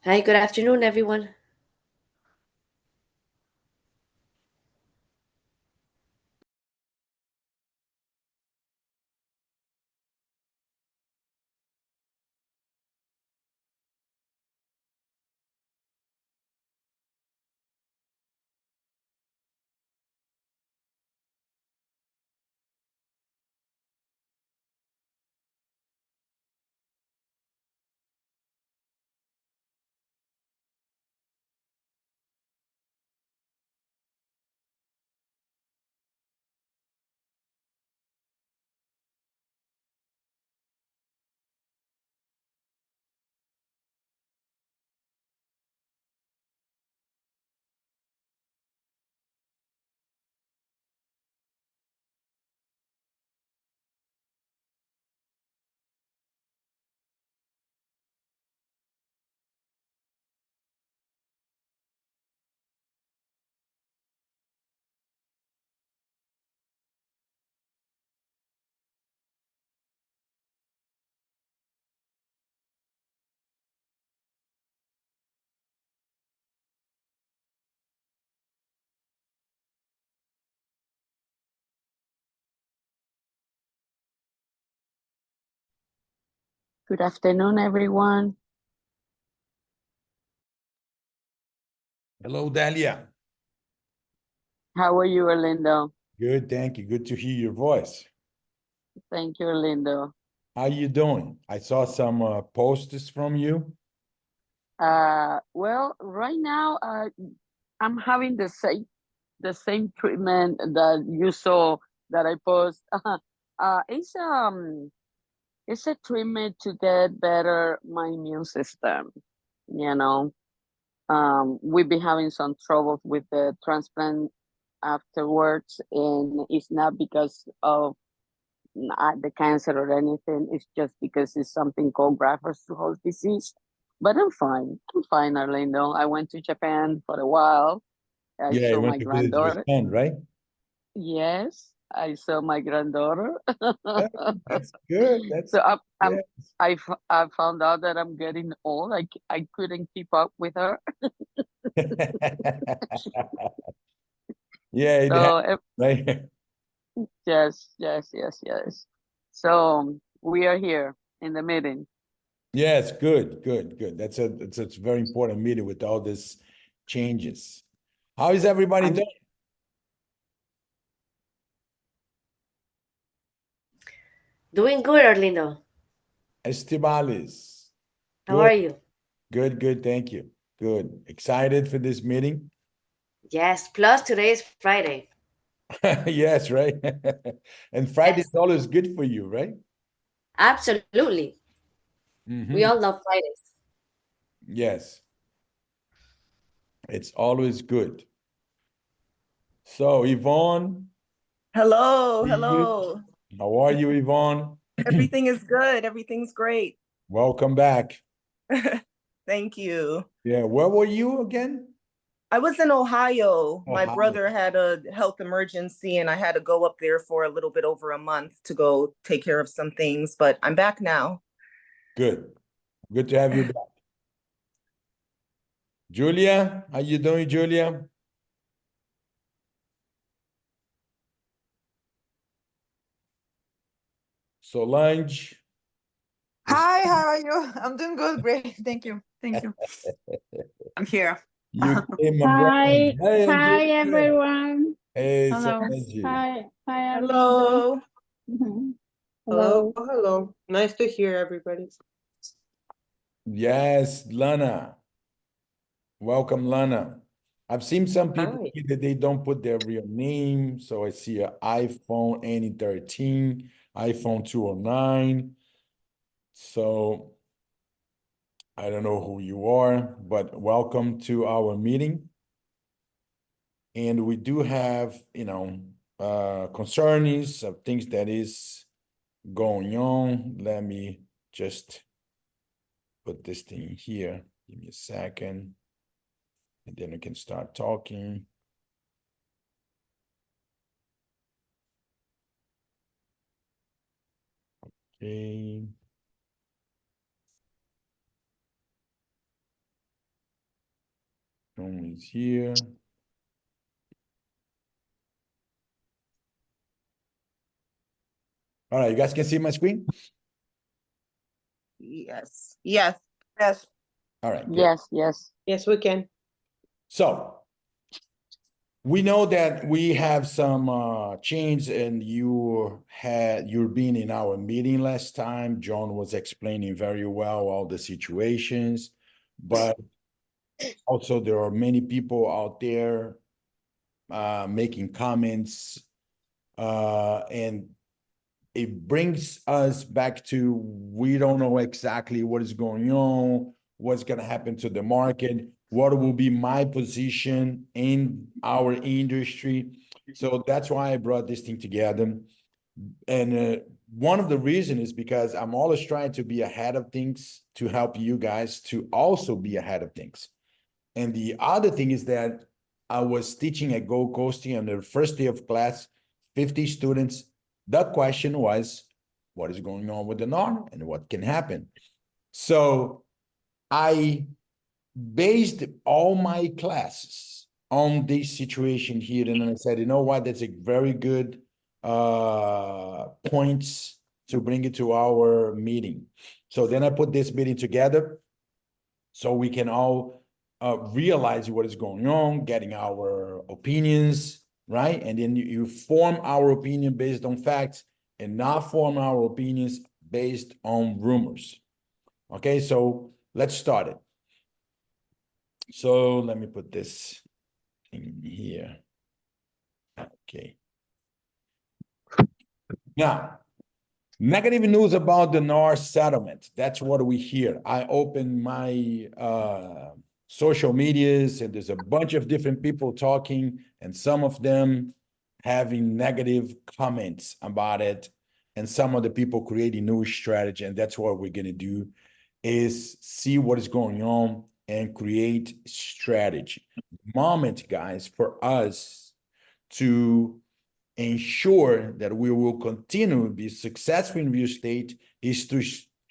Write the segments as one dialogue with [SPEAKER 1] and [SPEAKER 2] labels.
[SPEAKER 1] Hi, good afternoon, everyone.
[SPEAKER 2] Good afternoon, everyone.
[SPEAKER 3] Hello, Dalia.
[SPEAKER 2] How are you, Orlando?
[SPEAKER 3] Good, thank you. Good to hear your voice.
[SPEAKER 2] Thank you, Orlando.
[SPEAKER 3] How you doing? I saw some posters from you.
[SPEAKER 2] Well, right now, I'm having the same treatment that you saw that I post. It's a treatment to get better my immune system. You know, we've been having some troubles with the transplant afterwards, and it's not because of the cancer or anything. It's just because it's something called graft-versus-host disease. But I'm fine. I'm fine, Orlando. I went to Japan for a while. I
[SPEAKER 3] Yeah, you
[SPEAKER 2] saw
[SPEAKER 3] went
[SPEAKER 2] my
[SPEAKER 3] to visit your
[SPEAKER 2] granddaughter.
[SPEAKER 3] son, right?
[SPEAKER 2] Yes, I saw my granddaughter.
[SPEAKER 3] Yeah, that's good. That's
[SPEAKER 2] So
[SPEAKER 3] yeah.
[SPEAKER 2] I found out that I'm getting old. I couldn't keep up with her.
[SPEAKER 3] Yeah, it
[SPEAKER 2] So
[SPEAKER 3] happened, right?
[SPEAKER 2] yes, yes, yes, yes. So we are here in the meeting.
[SPEAKER 3] Yes, good, good, good. It's a very important meeting with all these changes. How is everybody
[SPEAKER 2] I'm
[SPEAKER 3] doing?
[SPEAKER 1] Doing good, Orlando.
[SPEAKER 3] Estivales.
[SPEAKER 1] How
[SPEAKER 3] Good,
[SPEAKER 1] are you?
[SPEAKER 3] good, good. Thank you. Good. Excited for this meeting?
[SPEAKER 1] Yes, plus today is Friday.
[SPEAKER 3] Yes, right. And Friday is
[SPEAKER 1] Yes,
[SPEAKER 3] always good for you, right?
[SPEAKER 1] absolutely. We
[SPEAKER 3] Hmm.
[SPEAKER 1] all love Fridays.
[SPEAKER 3] Yes, it's always good. So, Yvonne,
[SPEAKER 4] Hello,
[SPEAKER 3] see you.
[SPEAKER 4] hello.
[SPEAKER 3] How are you, Yvonne?
[SPEAKER 4] Everything is good. Everything's great.
[SPEAKER 3] Welcome back.
[SPEAKER 4] Thank you.
[SPEAKER 3] Yeah, where were you again?
[SPEAKER 4] I was in Ohio. My
[SPEAKER 3] Ohio.
[SPEAKER 4] brother had a health emergency and I had to go up there for a little bit over a month to go take care of some things, but I'm back now.
[SPEAKER 3] Good. Good to have you back. Julia, how you doing, Julia? Solange, this
[SPEAKER 5] Hi, how are you? I'm doing good, great. Thank you. Thank you. I'm here.
[SPEAKER 3] you came around.
[SPEAKER 6] Hi,
[SPEAKER 3] Hey,
[SPEAKER 6] hi
[SPEAKER 3] Julia.
[SPEAKER 6] everyone.
[SPEAKER 3] Hey,
[SPEAKER 6] Hello.
[SPEAKER 3] Solange.
[SPEAKER 6] Hi Arlindo.
[SPEAKER 4] Hello.
[SPEAKER 6] Mhm.
[SPEAKER 7] Hello,
[SPEAKER 6] Hello.
[SPEAKER 7] hello. Nice to hear everybody.
[SPEAKER 3] Yes, Lana. Welcome, Lana. I've seen some people
[SPEAKER 7] Hi.
[SPEAKER 3] here that they don't put their real name. So I see an iPhone N13, iPhone 209. So I don't know who you are, but welcome to our meeting. And we do have, concerns of things that is going on. Let me just put this thing here. Give me a second. And then we can start talking. Okay. is here. All right, you guys can see my screen?
[SPEAKER 4] Yes. Yes.
[SPEAKER 5] Yes.
[SPEAKER 3] All right, good.
[SPEAKER 2] Yes, yes.
[SPEAKER 7] Yes, we can.
[SPEAKER 3] So we know that we have some change, and you're being in our meeting last time. John was explaining very well all the situations, but also there are many people out there making comments, and it brings us back to we don't know exactly what is going on, what's going to happen to the market, what will be my position in our industry. So that's why I brought this thing together. And one of the reasons is because I'm always trying to be ahead of things to help you guys to also be ahead of things. And the other thing is that I was teaching at Gold Coasting on the first day of class, 50 students. The question was, what is going on with the NAR and what can happen? So I based all my classes on this situation here. And then I said, you know what, that's a very good points to bring it to our meeting. So then I put this meeting together so we can all realize what is going on, getting our opinions, right? And then you form our opinion based on facts and not form our opinions based on rumors. Okay, so let's start it. So let me put this in here. Okay. Now, negative news about the NAR settlement. That's what we hear. I open my social medias, and there's a bunch of different people talking, and some of them having negative comments about it, and some of the people creating new strategy. And that's what we're gonna do, is see what is going on and create strategy. Moment, guys, for us to ensure that we will continue to be successful in real estate is to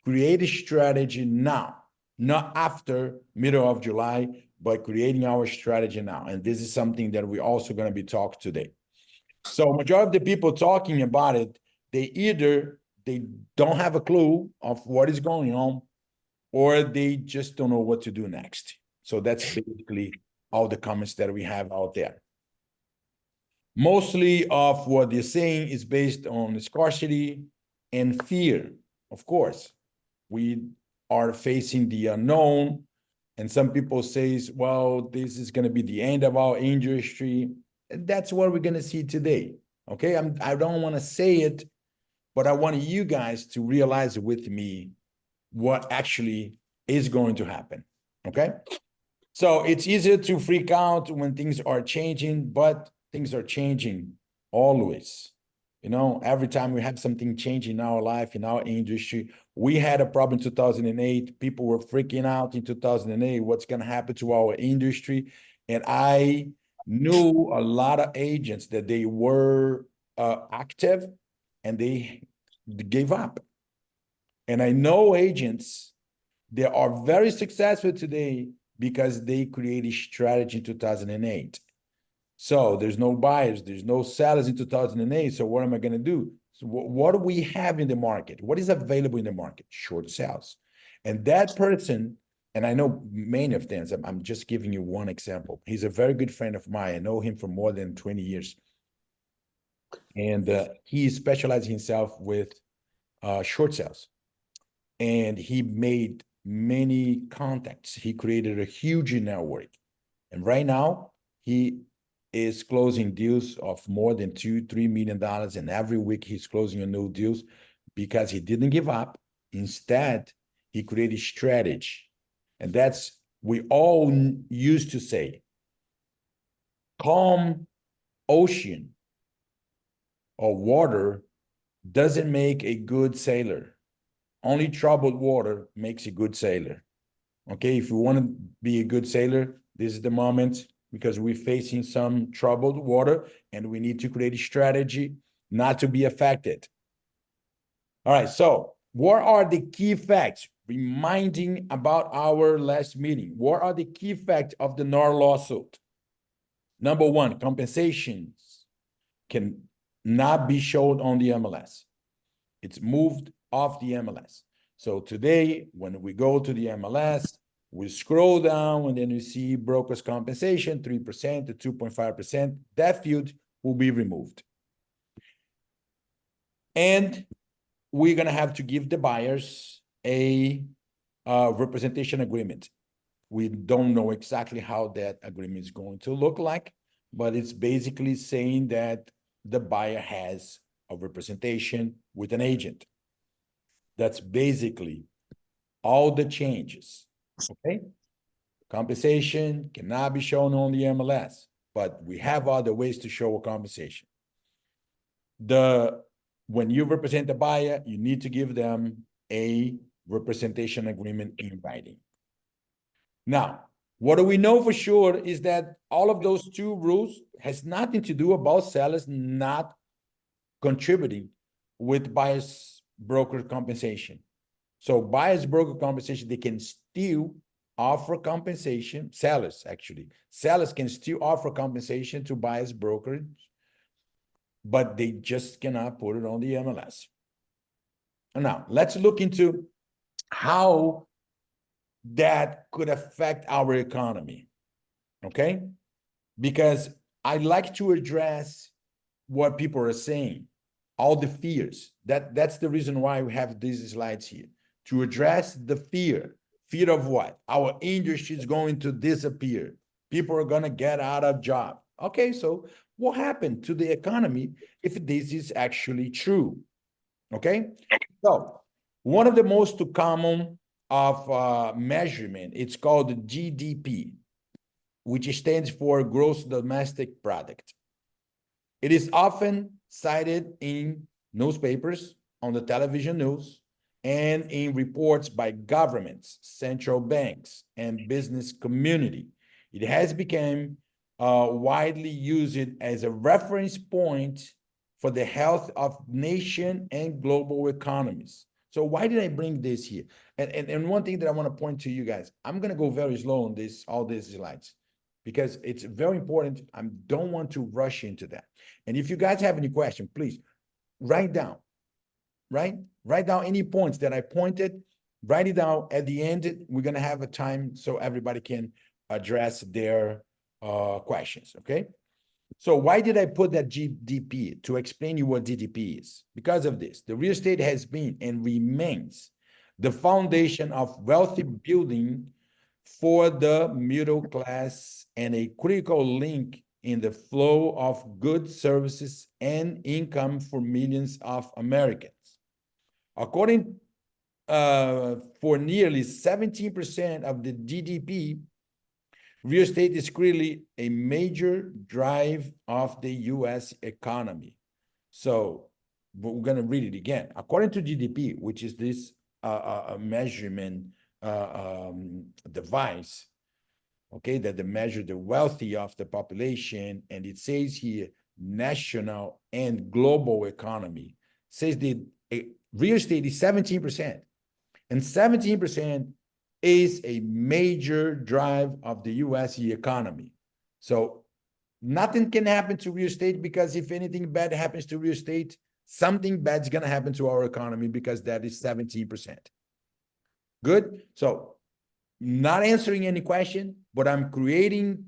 [SPEAKER 3] create a strategy now, not after middle of July, but creating our strategy now. And this is something that we're also going to be talking today. So majority of the people talking about it, they don't have a clue of what is going on, or they just don't know what to do next. So that's basically all the comments that we have out there. Mostly of what they're saying is based on scarcity and fear. Of course, we are facing the unknown, and some people say, well, this is going to be the end of our industry. And that's what we're going to see today. Okay, I don't want to say it, but I want you guys to realize with me what actually is going to happen. Okay, so it's easier to freak out when things are changing, but things are changing always. You know, every time we have something change in our life, in our industry, we had a problem in 2008. People were freaking out in 2008. What's going to happen to our industry? And I knew a lot of agents that they were active and they gave up. And I know agents that are very successful today because they created strategy in 2008. So there's no buyers, there's no sellers in 2008. So what am I going to do? So what do we have in the market? What is available in the market? Short sales. And that person, and I know many of them, I'm just giving you one example. He's a very good friend of mine. I know him for more than 20 years. And he specialized himself with short sales. And he made many contacts. He created a huge network. And right now, he is closing deals of more than $2-3 million. And every week he's closing a new deals because he didn't give up. Instead, he created strategy. And that's, we all used to say, calm ocean or water doesn't make a good sailor. Only troubled water makes a good sailor. Okay, if you want to be a good sailor, this is the moment, because we're facing some troubled water and we need to create a strategy not to be affected. All right, so what are the key facts? reminding about our last meeting. What are the key facts of the NAR lawsuit? Number one, compensations can not be shown on the MLS. It's moved off the MLS. So today, when we go to the MLS, we scroll down and then you see brokers' compensation, 3% to 2.5%. That field will be removed. And we're going to have to give the buyers a representation agreement. We don't know exactly how that agreement is going to look like, but it's basically saying that the buyer has a representation with an agent. That's basically all the changes, okay? Compensation cannot be shown on the MLS, but we have other ways to show a compensation. When you represent the buyer, you need to give them a representation agreement in writing. Now, what do we know for sure is that all of those two rules has nothing to do about sellers not contributing with buyer's broker compensation. So buyer's broker compensation, they can still offer compensation, sellers can still offer compensation to buyer's brokerage, but they just cannot put it on the MLS. Now, let's look into how that could affect our economy, okay? Because I like to address what people are saying, all the fears. That's the reason why we have these slides here, to address the fear. Fear of what? Our industry is going to disappear. People are going to get out of job. Okay, so what happened to the economy if this is actually true? Okay, so one of the most common of measurement, it's called GDP, which stands for gross domestic product. It is often cited in newspapers, on the television news, and in reports by governments, central banks, and business community. It has become widely used as a reference point for the health of nation and global economies. So why did I bring this here? And one thing that I want to point to you guys, I'm going to go very slow on all these slides because it's very important. I don't want to rush into that. And if you guys have any question, please write down, right? Write down any points that I pointed, write it down. At the end, we're going to have a time so everybody can address their questions, okay? So why did I put that GDP? To explain you what GDP is. Because of this, the real estate has been and remains the foundation of wealthy building for the middle class and a critical link in the flow of goods, services, and income for millions of Americans. According for nearly 17% of the GDP, real estate is clearly a major drive of the U.S. economy. So we're going to read it again. According to GDP, which is this measurement device, okay, that they measure the wealthy of the population, and it says here national and global economy, says that real estate is 17%, and 17% is a major drive of the U.S. economy. So nothing can happen to real estate, because if anything bad happens to real estate, something bad is going to happen to our economy, because that is 17%. Good? So not answering any question, but I'm creating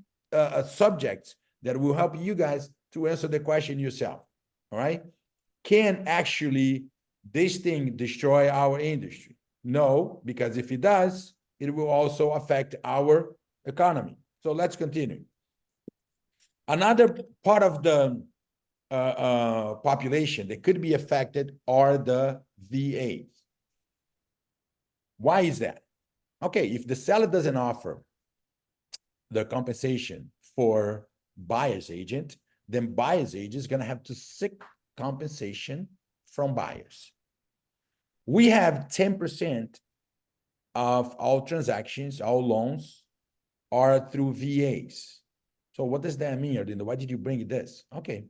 [SPEAKER 3] subjects that will help you guys to answer the question yourself. All right? Can actually this thing destroy our industry? No, because if it does, it will also affect our economy. So let's continue. Another part of the population that could be affected are the VAs. Why is that? Okay, if the seller doesn't offer the compensation for buyer's agent, then buyer's agent is going to have to seek compensation from buyers. We have 10% of all transactions, all loans are through VAs. So what does that mean, Arlindo? Why did you bring this? Okay,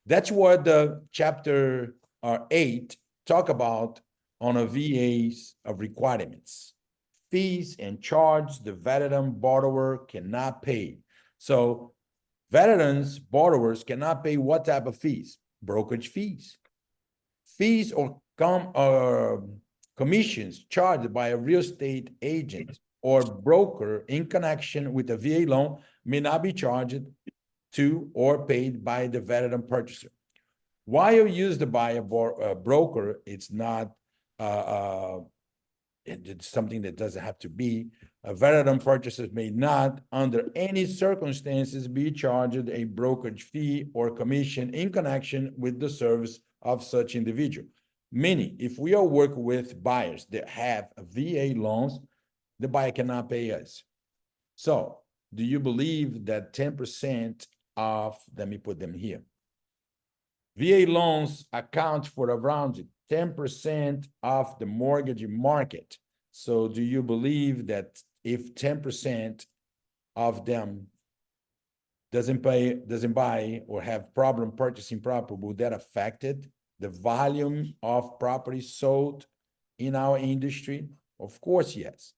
[SPEAKER 3] that's what the chapter 8 talk about on a VA's of requirements. Fees and charge the veteran borrower cannot pay. So veterans borrowers cannot pay what type of fees? Brokerage fees. Fees or commissions charged by a real estate agent or broker in connection with a VA loan may not be charged to or paid by the veteran purchaser. Why you use the buyer broker? It's not it's something that doesn't have to be. A veteran purchaser may not, under any circumstances, be charged a brokerage fee or commission in connection with the service of such individual. Meaning, if we are working with buyers that have VA loans, the buyer cannot pay us. So, do you believe that 10% of, let me put them here, VA loans account for around 10% of the mortgage market. So do you believe that if 10% of them doesn't buy or have problem purchasing property, will that affected the volume of property sold in our industry? Of course, yes.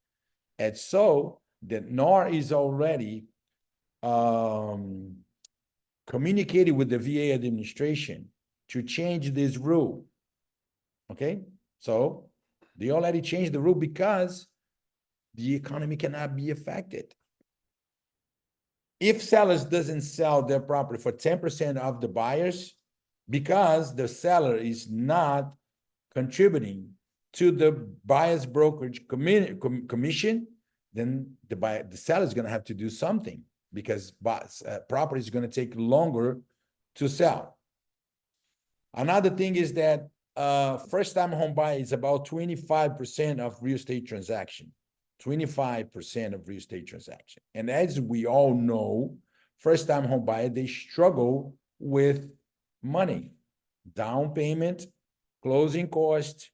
[SPEAKER 3] And so the NAR is already communicated with the VA administration to change this rule. Okay, so they already changed the rule because the economy cannot be affected. If sellers doesn't sell their property for 10% of the buyers, because the seller is not contributing to the buyer's brokerage commission, then the seller is going to have to do something because property is going to take longer to sell. Another thing is that first-time home buyer is about 25% of real estate transaction. 25% of real estate transaction. And as we all know, first-time home buyer, they struggle with money, down payment, closing costs,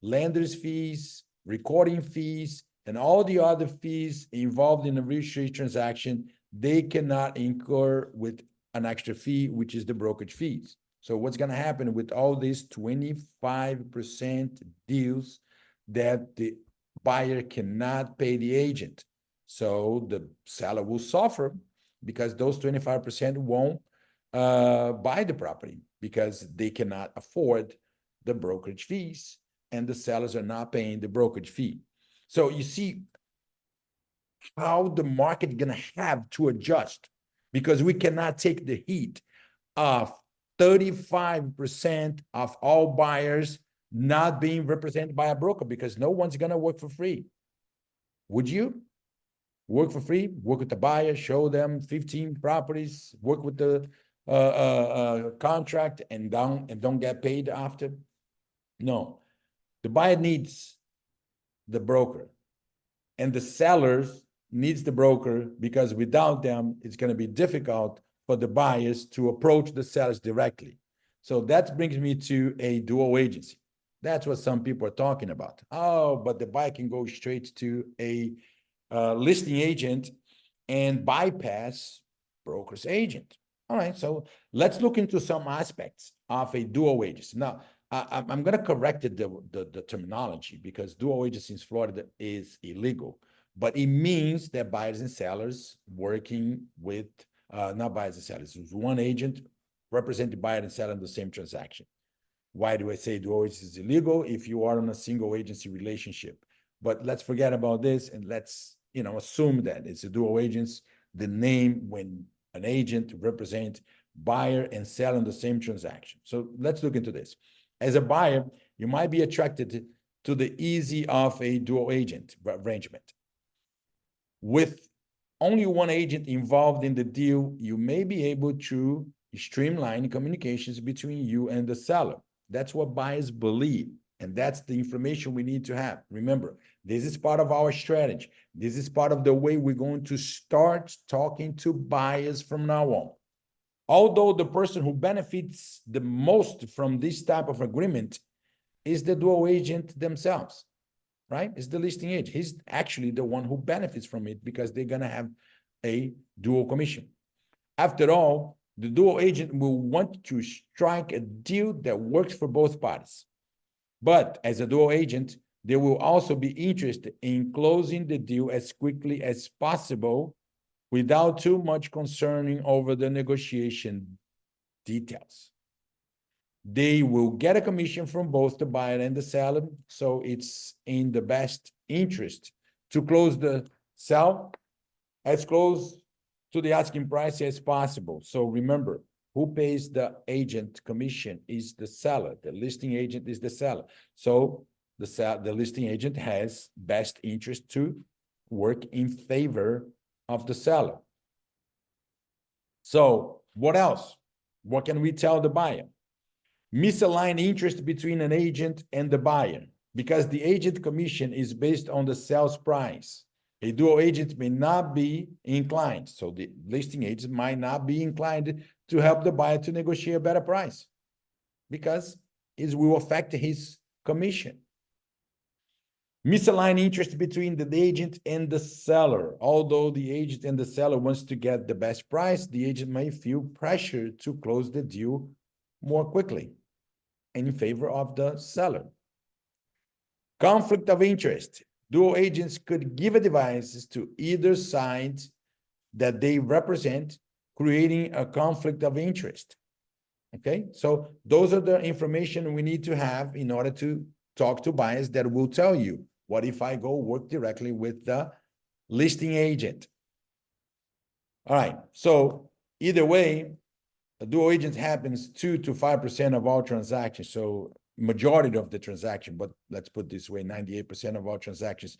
[SPEAKER 3] lender's fees, recording fees, and all the other fees involved in a real estate transaction, they cannot incur with an extra fee, which is the brokerage fees. So what's going to happen with all these 25% deals that the buyer cannot pay the agent? So the seller will suffer because those 25% won't buy the property because they cannot afford the brokerage fees and the sellers are not paying the brokerage fee. So you see how the market is going to have to adjust because we cannot take the heat of 35% of all buyers not being represented by a broker because no one's going to work for free. Would you work for free? Work with the buyer, show them 15 properties, work with the contract and don't get paid after? No. The buyer needs the broker and the sellers needs the broker because without them, it's going to be difficult for the buyers to approach the sellers directly. So that brings me to a dual agency. That's what some people are talking about. Oh, but the buyer can go straight to a listing agent and bypass broker's agent. All right, so let's look into some aspects of a dual agency. Now, I'm going to correct the terminology because dual agency in Florida is illegal, but it means that buyers and sellers working with, not buyers and sellers, it's one agent representing buyer and seller in the same transaction. Why do I say dual agency is illegal? If you are in a single agency relationship. But let's forget about this and let's assume that it's a dual agency, the name when an agent represents buyer and seller in the same transaction. So let's look into this. As a buyer, you might be attracted to the ease of a dual agent arrangement. With only one agent involved in the deal, you may be able to streamline communications between you and the seller. That's what buyers believe. And that's the information we need to have. Remember, this is part of our strategy. This is part of the way we're going to start talking to buyers from now on. Although the person who benefits the most from this type of agreement is the dual agent themselves, right? It's the listing agent. He's actually the one who benefits from it because they're going to have a dual commission. After all, the dual agent will want to strike a deal that works for both parties. But as a dual agent, they will also be interested in closing the deal as quickly as possible without too much concerning over the negotiation details. They will get a commission from both the buyer and the seller, so it's in the best interest to close the sale as close to the asking price as possible. So remember, who pays the agent commission is the seller. The listing agent is the seller. So the listing agent has best interest to work in favor of the seller. So what else? What can we tell the buyer? Misaligned interest between an agent and the buyer, because the agent commission is based on the sales price. A dual agent may not be inclined, so the listing agent might not be inclined to help the buyer to negotiate a better price because it will affect his commission. Misaligned interest between the agent and the seller. Although the agent and the seller wants to get the best price, the agent may feel pressure to close the deal more quickly in favor of the seller. Conflict of interest. Dual agents could give advices to either side that they represent, creating a conflict of interest. Okay, so those are the information we need to have in order to talk to buyers that will tell you, what if I go work directly with the listing agent? All right, so either way, a dual agent happens 2 to 5% of all transactions. So majority of the transaction, but let's put this way, 98% of all transactions,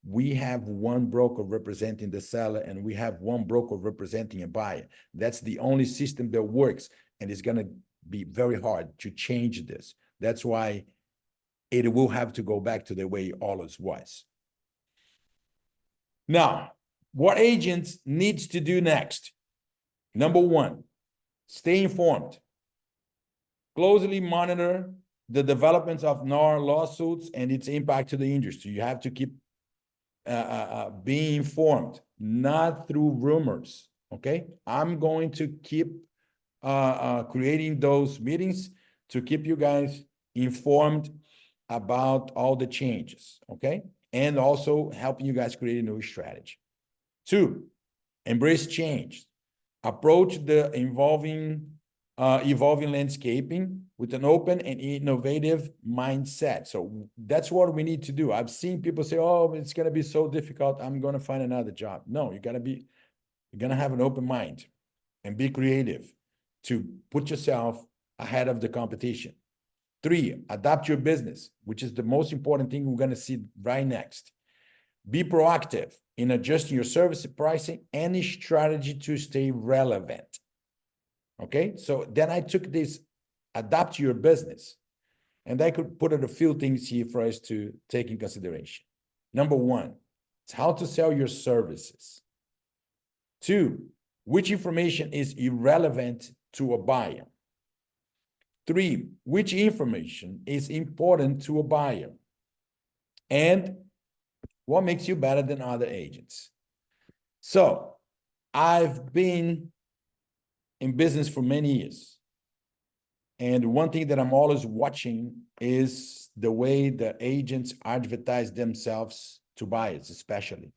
[SPEAKER 3] we have one broker representing the seller and we have one broker representing a buyer. That's the only system that works, and it's going to be very hard to change this. That's why it will have to go back to the way it always was. Now, what agents needs to do next? Number one, stay informed. Closely monitor the developments of NAR lawsuits and its impact to the industry. You have to keep being informed, not through rumors, okay? I'm going to keep creating those meetings to keep you guys informed about all the changes, okay? And also helping you guys create a new strategy. 2, embrace change. Approach the evolving landscaping with an open and innovative mindset. So that's what we need to do. I've seen people say, oh, it's going to be so difficult, I'm going to find another job. No, you're going to have an open mind and be creative to put yourself ahead of the competition. 3, adapt your business, which is the most important thing we're going to see right next. Be proactive in adjusting your service pricing and strategy to stay relevant. Okay, so then I took this, adapt your business, and I could put a few things here for us to take in consideration. Number 1, it's how to sell your services. 2, which information is irrelevant to a buyer. 3, which information is important to a buyer? And what makes you better than other agents? So I've been in business for many years. And one thing that I'm always watching is the way the agents advertise themselves to buyers, especially.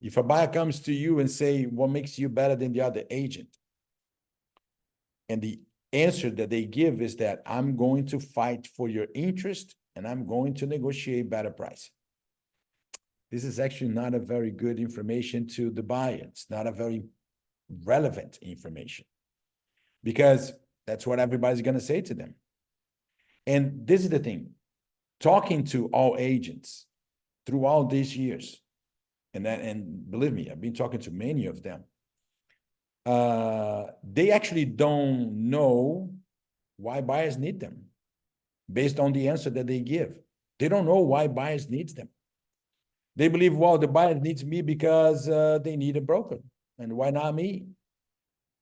[SPEAKER 3] If a buyer comes to you and say, what makes you better than the other agent? And the answer that they give is that I'm going to fight for your interest and I'm going to negotiate better price. This is actually not a very good information to the buyer. It's not a very relevant information because that's what everybody's going to say to them. And this is the thing, talking to all agents throughout these years, and believe me, I've been talking to many of them. They actually don't know why buyers need them based on the answer that they give. They don't know why buyers need them. They believe, well, the buyer needs me because they need a broker. And why not me?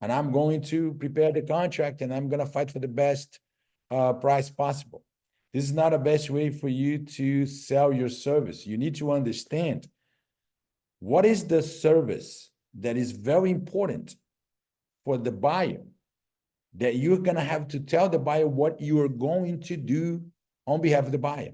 [SPEAKER 3] And I'm going to prepare the contract and I'm going to fight for the best price possible. This is not the best way for you to sell your service. You need to understand what is the service that is very important for the buyer, that you're going to have to tell the buyer what you are going to do on behalf of the buyer.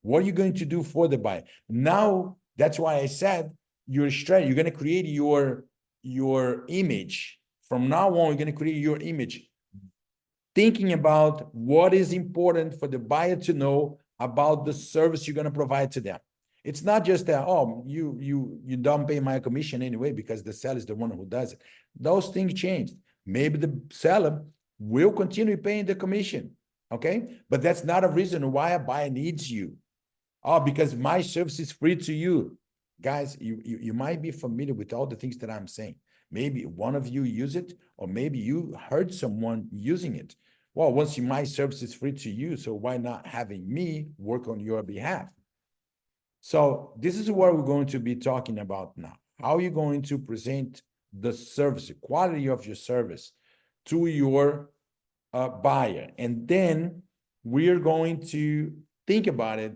[SPEAKER 3] What are you going to do for the buyer? Now, that's why I said your strategy, you're going to create your image. From now on, you're going to create your image, thinking about what is important for the buyer to know about the service you're going to provide to them. It's not just that, oh, you don't pay my commission anyway because the seller is the one who does it. Those things changed. Maybe the seller will continue paying the commission, okay? But that's not a reason why a buyer needs you. Oh, because my service is free to you. Guys, you might be familiar with all the things that I'm saying. Maybe one of you use it, or maybe you heard someone using it. Well, once my service is free to you, so why not having me work on your behalf? So this is what we're going to be talking about now. How are you going to present the service, the quality of your service to your buyer? And then we're going to think about it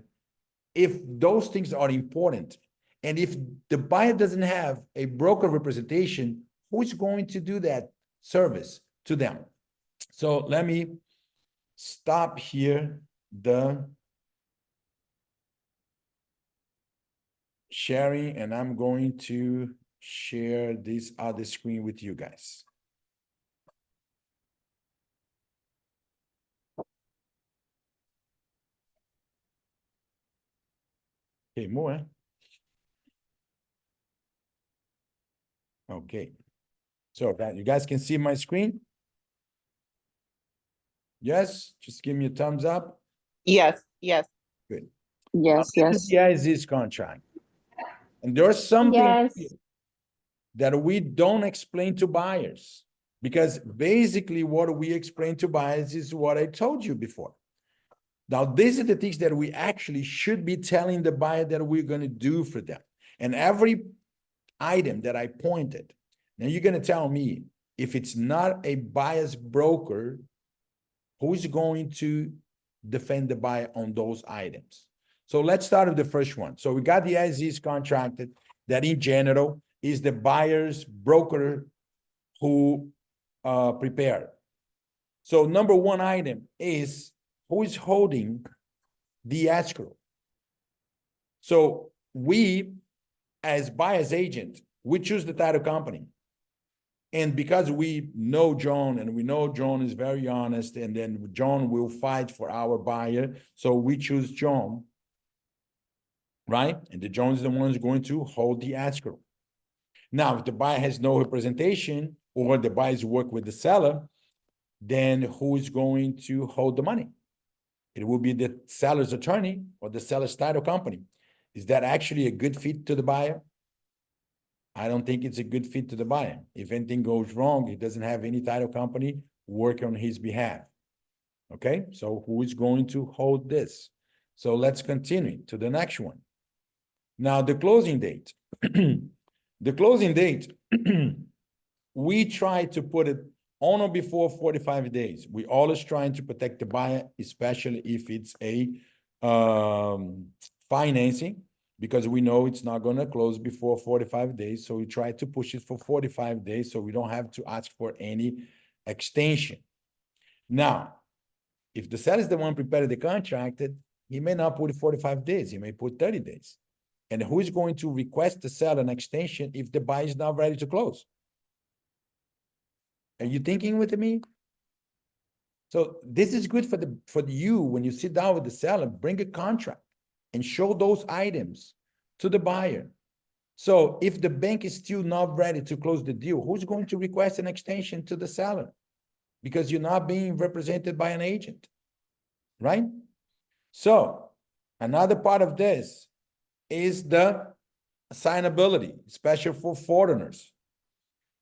[SPEAKER 3] if those things are important. And if the buyer doesn't have a broker representation, who's going to do that service to them? So let me stop here the sharing, and I'm going to share this other screen with you guys. Okay, more. Okay. So you guys can see my screen? Yes, just give me a thumbs up.
[SPEAKER 4] Yes, yes.
[SPEAKER 3] Good.
[SPEAKER 2] Yes,
[SPEAKER 3] This
[SPEAKER 2] yes.
[SPEAKER 3] is the as-is contract. And there's something
[SPEAKER 6] Yes.
[SPEAKER 3] that we don't explain to buyers, because basically what we explain to buyers is what I told you before. Now, these are the things that we actually should be telling the buyer that we're going to do for them. And every item that I pointed, now you're going to tell me if it's not a buyer's broker, who's going to defend the buyer on those items? So let's start with the first one. So we got the as-is contracted that in general is the buyer's broker who prepared. So number one item is who is holding the escrow. So we, as buyer's agent, we choose the title company. And because we know John and we know John is very honest, and then John will fight for our buyer, so we choose John, right? And the John is the one who's going to hold the escrow. Now, if the buyer has no representation or the buyers work with the seller, then who is going to hold the money? It will be the seller's attorney or the seller's title company. Is that actually a good fit to the buyer? I don't think it's a good fit to the buyer. If anything goes wrong, he doesn't have any title company working on his behalf. Okay, so who is going to hold this? So let's continue to the next one. Now, the closing date. The closing date, we try to put it on or before 45 days. We always trying to protect the buyer, especially if it's a financing, because we know it's not going to close before 45 days. So we try to push it for 45 days so we don't have to ask for any extension. Now, if the seller is the one preparing the contract, he may not put 45 days, he may put 30 days. And who is going to request the seller an extension if the buyer is not ready to close? Are you thinking with me? So this is good for you when you sit down with the seller, bring a contract and show those items to the buyer. So if the bank is still not ready to close the deal, who's going to request an extension to the seller? Because you're not being represented by an agent, right? So another part of this is the assignability, especially for foreigners.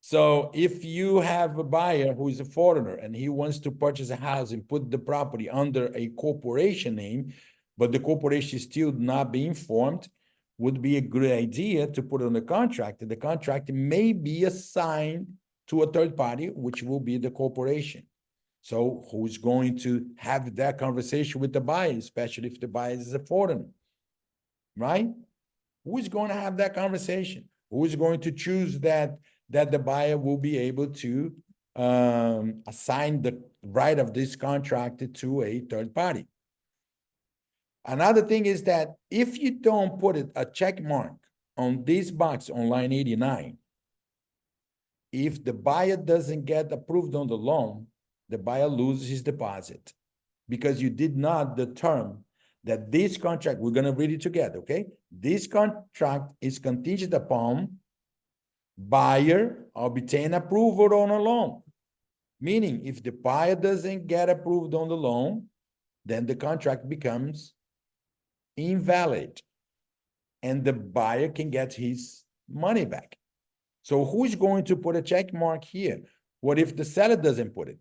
[SPEAKER 3] So if you have a buyer who is a foreigner and he wants to purchase a house and put the property under a corporation name, but the corporation is still not being formed, would be a good idea to put on the contract. And the contract may be assigned to a third party, which will be the corporation. So who's going to have that conversation with the buyer, especially if the buyer is a foreigner, right? Who is going to have that conversation? Who is going to choose that the buyer will be able to assign the right of this contract to a third party? Another thing is that if you don't put a check mark on this box on line 89, if the buyer doesn't get approved on the loan, the buyer loses his deposit because you did not determine that this contract, we're going to read it together, okay? This contract is contingent upon buyer obtain approval on a loan. Meaning, if the buyer doesn't get approved on the loan, then the contract becomes invalid and the buyer can get his money back. So who's going to put a check mark here? What if the seller doesn't put it?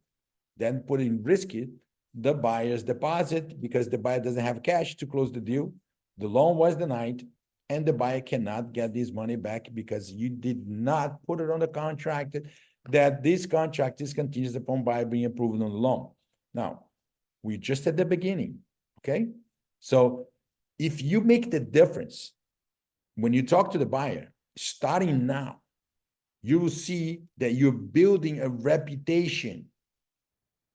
[SPEAKER 3] Then put in risky the buyer's deposit because the buyer doesn't have cash to close the deal. The loan was denied and the buyer cannot get his money back because you did not put it on the contract that this contract is contingent upon buyer being approved on the loan. Now, we're just at the beginning, okay? So if you make the difference when you talk to the buyer, starting now, you will see that you're building a reputation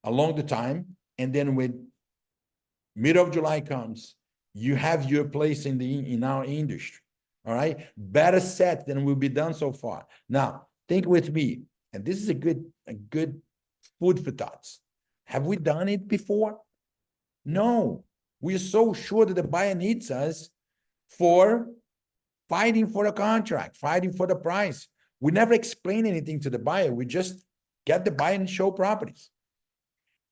[SPEAKER 3] along the time. And then when middle of July comes, you have your place in our industry. All right. Better set than will be done so far. Now, think with me, and this is a good food for thoughts. Have we done it before? No. We're so sure that the buyer needs us for fighting for a contract, fighting for the price. We never explain anything to the buyer. We just get the buyer and show properties.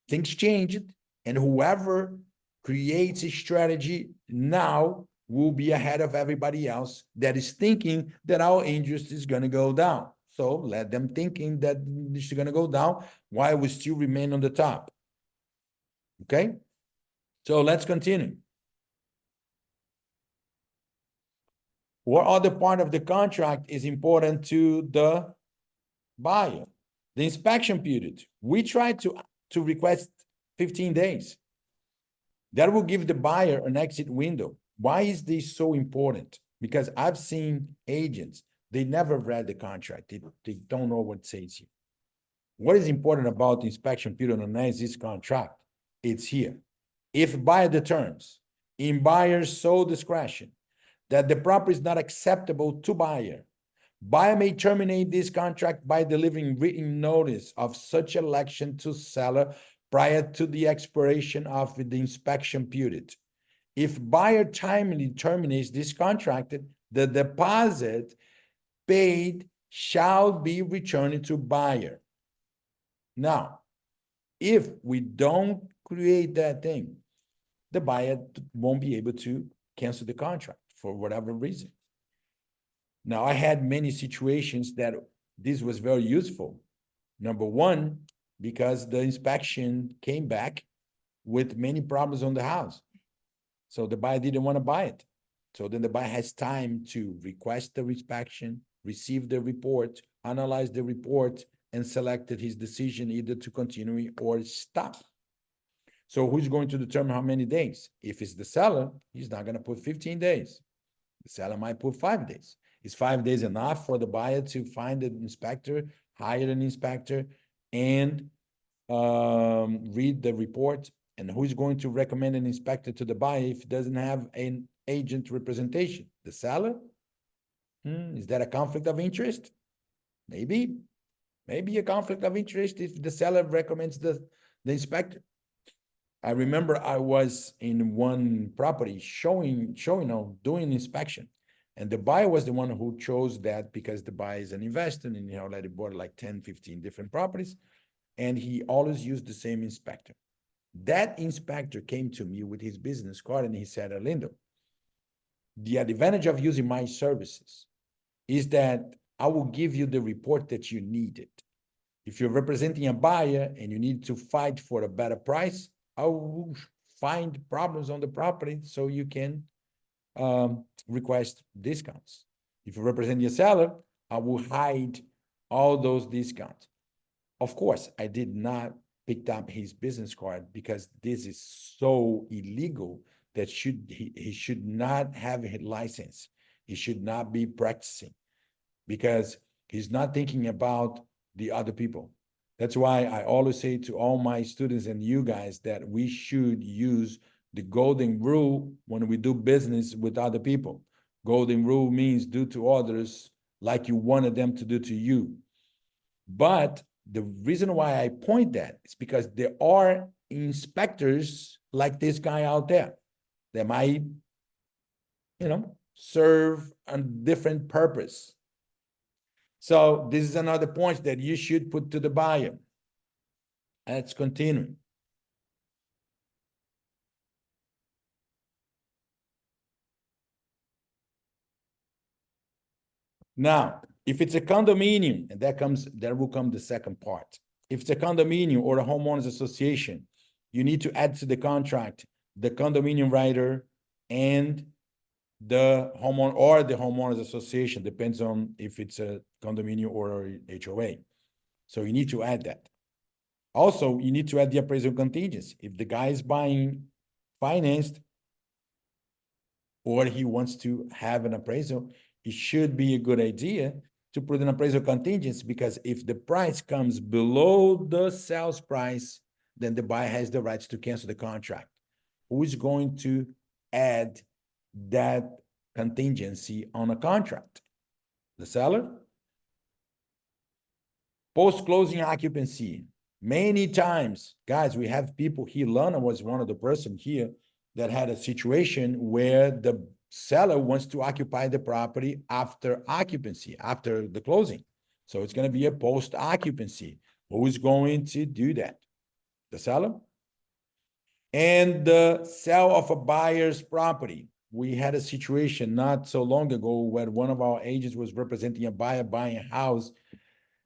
[SPEAKER 3] Things changed, and whoever creates a strategy now will be ahead of everybody else that is thinking that our interest is going to go down. So let them thinking that it's going to go down while we still remain on the top. Okay? So let's continue. What other part of the contract is important to the buyer? The inspection period. We try to request 15 days. That will give the buyer an exit window. Why is this so important? Because I've seen agents, they never read the contract. They don't know what it says here. What is important about the inspection period on this contract? It's here. If buyer determines in buyer's sole discretion that the property is not acceptable to buyer, buyer may terminate this contract by delivering written notice of such election to seller prior to the expiration of the inspection period. If buyer timely terminates this contract, the deposit paid shall be returned to buyer. Now, if we don't create that thing, the buyer won't be able to cancel the contract for whatever reason. Now, I had many situations that this was very useful. Number one, because the inspection came back with many problems on the house. So the buyer didn't want to buy it. So then the buyer has time to request the inspection, receive the report, analyze the report, and selected his decision either to continue or stop. So who's going to determine how many days? If it's the seller, he's not going to put 15 days. The seller might put 5 days. Is 5 days enough for the buyer to find an inspector, hire an inspector, and read the report? And who's going to recommend an inspector to the buyer if it doesn't have an agent representation? The seller? Is that a conflict of interest? Maybe a conflict of interest if the seller recommends the inspector. I remember I was in one property doing inspection. And the buyer was the one who chose that because the buyer is an investor and he already bought like 10, 15 different properties. And he always used the same inspector. That inspector came to me with his business card and he said, Arlindo, the advantage of using my services is that I will give you the report that you needed. If you're representing a buyer and you need to fight for a better price, I will find problems on the property so you can request discounts. If you represent your seller, I will hide all those discounts. Of course, I did not pick up his business card because this is so illegal that he should not have a license. He should not be practicing because he's not thinking about the other people. That's why I always say to all my students and you guys that we should use the golden rule when we do business with other people. Golden rule means do to others like you wanted them to do to you. But the reason why I point that is because there are inspectors like this guy out there that might, serve a different purpose. So this is another point that you should put to the buyer. Let's continue. Now, if it's a condominium, and there will come the second part. If it's a condominium or a homeowners association, you need to add to the contract the condominium writer and the homeowners association, depends on if it's a condominium or a HOA. So you need to add that. Also, you need to add the appraisal contingency. If the guy is buying financed or he wants to have an appraisal, it should be a good idea to put an appraisal contingency, because if the price comes below the sales price, then the buyer has the rights to cancel the contract. Who is going to add that contingency on a contract? The seller? Post-closing occupancy. Many times, guys, we have people here. Lana was one of the person here that had a situation where the seller wants to occupy the property after occupancy, after the closing. So it's going to be a post-occupancy. Who's going to do that? The seller? And the sale of a buyer's property. We had a situation not so long ago where one of our agents was representing a buyer buying a house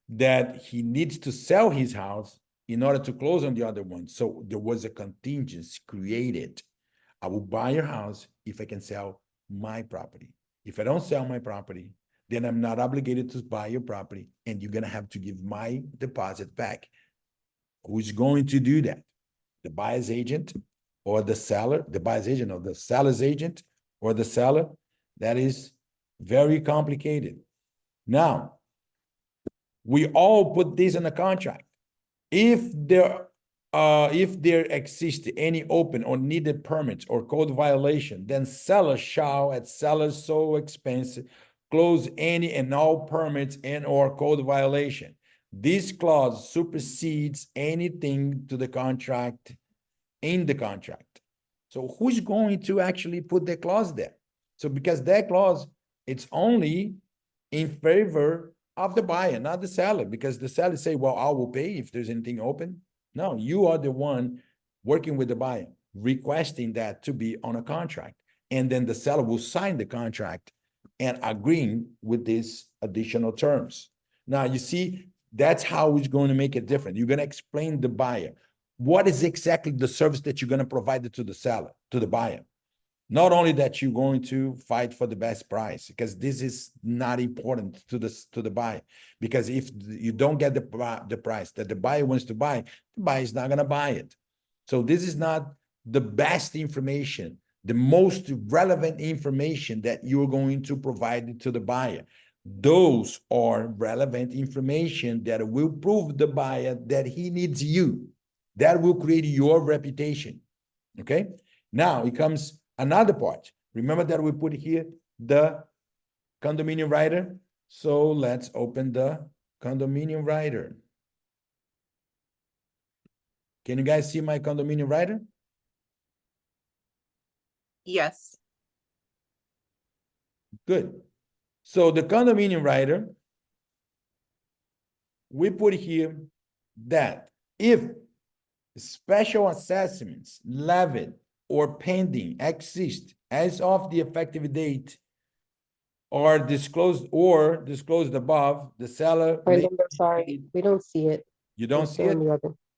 [SPEAKER 3] that he needs to sell his house in order to close on the other one. So there was a contingency created. I will buy your house if I can sell my property. If I don't sell my property, then I'm not obligated to buy your property, and you're going to have to give my deposit back. Who's going to do that? The buyer's agent or the seller, the buyer's agent or the seller's agent or the seller? That is very complicated. Now, we all put this in a contract. If there exists any open or needed permits or code violation, then seller shall, at seller's sole expense, close any and all permits and or code violation. This clause supersedes anything to the contract in the contract. So who's going to actually put the clause there? So because that clause, it's only in favor of the buyer, not the seller, because the seller say, well, I will pay if there's anything open. No, you are the one working with the buyer, requesting that to be on a contract. And then the seller will sign the contract and agreeing with these additional terms. Now, you see, that's how it's going to make it different. You're going to explain the buyer. What is exactly the service that you're going to provide to the seller, to the buyer? Not only that you're going to fight for the best price, because this is not important to the buyer. Because if you don't get the price that the buyer wants to buy, the buyer is not going to buy it. So this is not the best information, the most relevant information that you're going to provide to the buyer. Those are relevant information that will prove the buyer that he needs you. That will create your reputation. Okay? Now it comes another part. Remember that we put here the condominium writer. So let's open the condominium writer. Can you guys see my condominium writer?
[SPEAKER 4] Yes.
[SPEAKER 3] Good. So the condominium writer, we put here that if special assessments levied or pending exist as of the effective date are disclosed above, the seller may
[SPEAKER 8] Sorry, we don't see it.
[SPEAKER 3] You don't see it?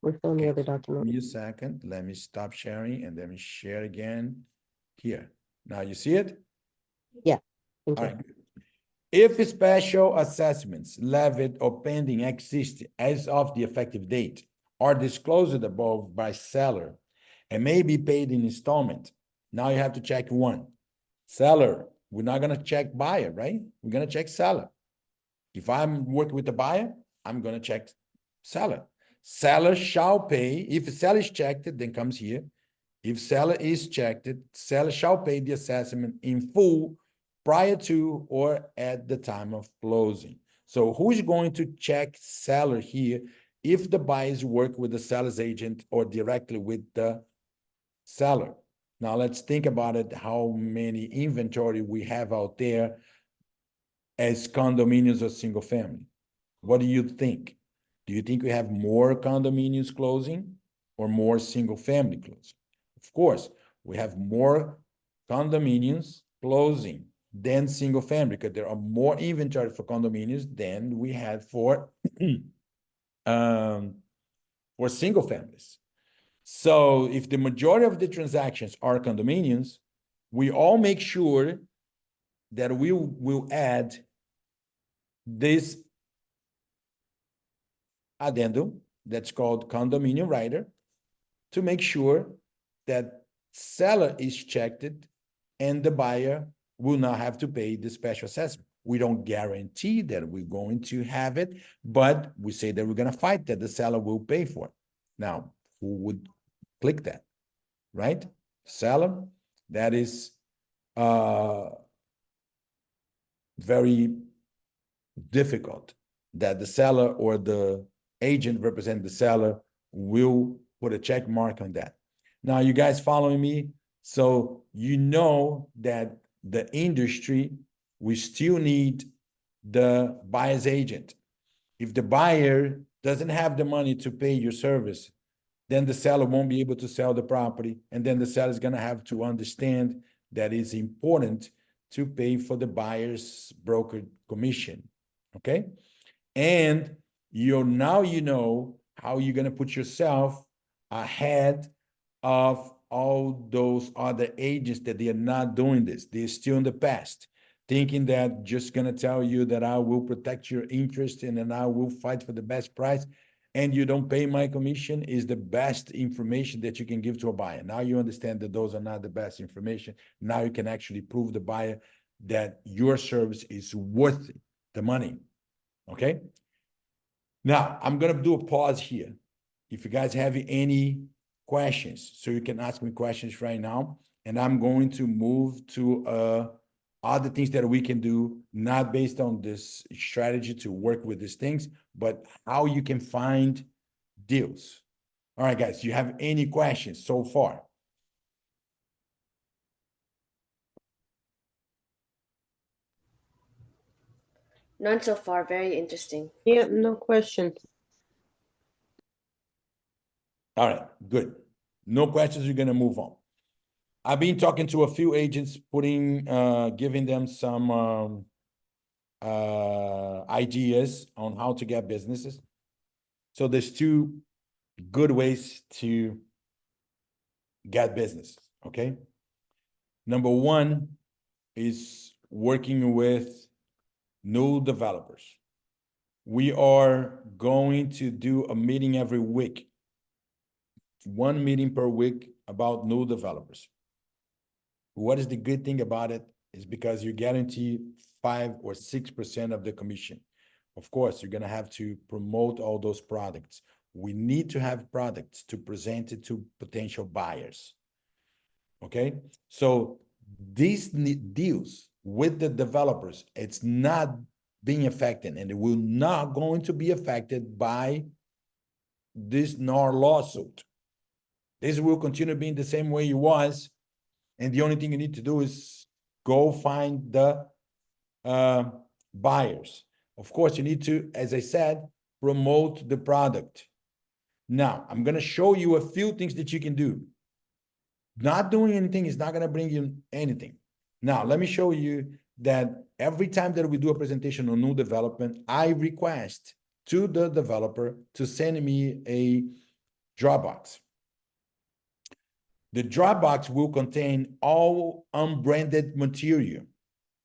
[SPEAKER 8] We're filling the
[SPEAKER 3] Okay.
[SPEAKER 8] other
[SPEAKER 3] Give
[SPEAKER 8] document.
[SPEAKER 3] me a second. Let me stop sharing and let me share again here. Now you see it?
[SPEAKER 8] Yeah. Thank
[SPEAKER 3] All
[SPEAKER 8] you.
[SPEAKER 3] right. If special assessments levied or pending exist as of the effective date are disclosed above by seller and may be paid in installment, now you have to check one. Seller, we're not going to check buyer, right? We're going to check seller. If I'm working with the buyer, I'm going to check seller. Seller shall pay. If seller is checked, then comes here. If seller is checked, seller shall pay the assessment in full prior to or at the time of closing. So who's going to check seller here if the buyers work with the seller's agent or directly with the seller? Now let's think about it, how many inventory we have out there as condominiums or single family. What do you think? Do you think we have more condominiums closing or more single family closing? Of course, we have more condominiums closing than single family because there are more inventory for condominiums than we had for single families. So if the majority of the transactions are condominiums, we all make sure that we will add this addendum that's called condominium rider to make sure that seller is checked and the buyer will not have to pay the special assessment. We don't guarantee that we're going to have it, but we say that we're going to fight that the seller will pay for it. Now, who would click that, right? Seller, that is very difficult that the seller or the agent represent the seller will put a check mark on that. Now, you guys following me? So you know that the industry, we still need the buyer's agent. If the buyer doesn't have the money to pay your service, then the seller won't be able to sell the property. And then the seller is going to have to understand that it's important to pay for the buyer's broker commission. Okay? And now you know how you're going to put yourself ahead of all those other agents that they are not doing this. They're still in the past, thinking that just going to tell you that I will protect your interest and then I will fight for the best price and you don't pay my commission is the best information that you can give to a buyer. Now you understand that those are not the best information. Now you can actually prove the buyer that your service is worth the money. Okay? Now, I'm going to do a pause here. If you guys have any questions, so you can ask me questions right now, and I'm going to move to other things that we can do, not based on this strategy to work with these things, but how you can find deals. All right, guys, do you have any questions so far?
[SPEAKER 1] None so far. Very interesting.
[SPEAKER 7] Yeah, no questions.
[SPEAKER 3] All right, good. No questions, you're going to move on. I've been talking to a few agents, giving them some ideas on how to get businesses. So there's two good ways to get business, okay? Number one is working with new developers. We are going to do a meeting every week, one meeting per week about new developers. What is the good thing about it is because you guarantee 5 or 6% of the commission. Of course, you're going to have to promote all those products. We need to have products to present it to potential buyers. Okay? So these deals with the developers, it's not being affected, and it will not going to be affected by this NAR lawsuit. This will continue being the same way it was, and the only thing you need to do is go find the buyers. Of course, you need to, as I said, promote the product. Now, I'm going to show you a few things that you can do. Not doing anything is not going to bring you anything. Now, let me show you that every time that we do a presentation on new development, I request to the developer to send me a Dropbox. The Dropbox will contain all unbranded material.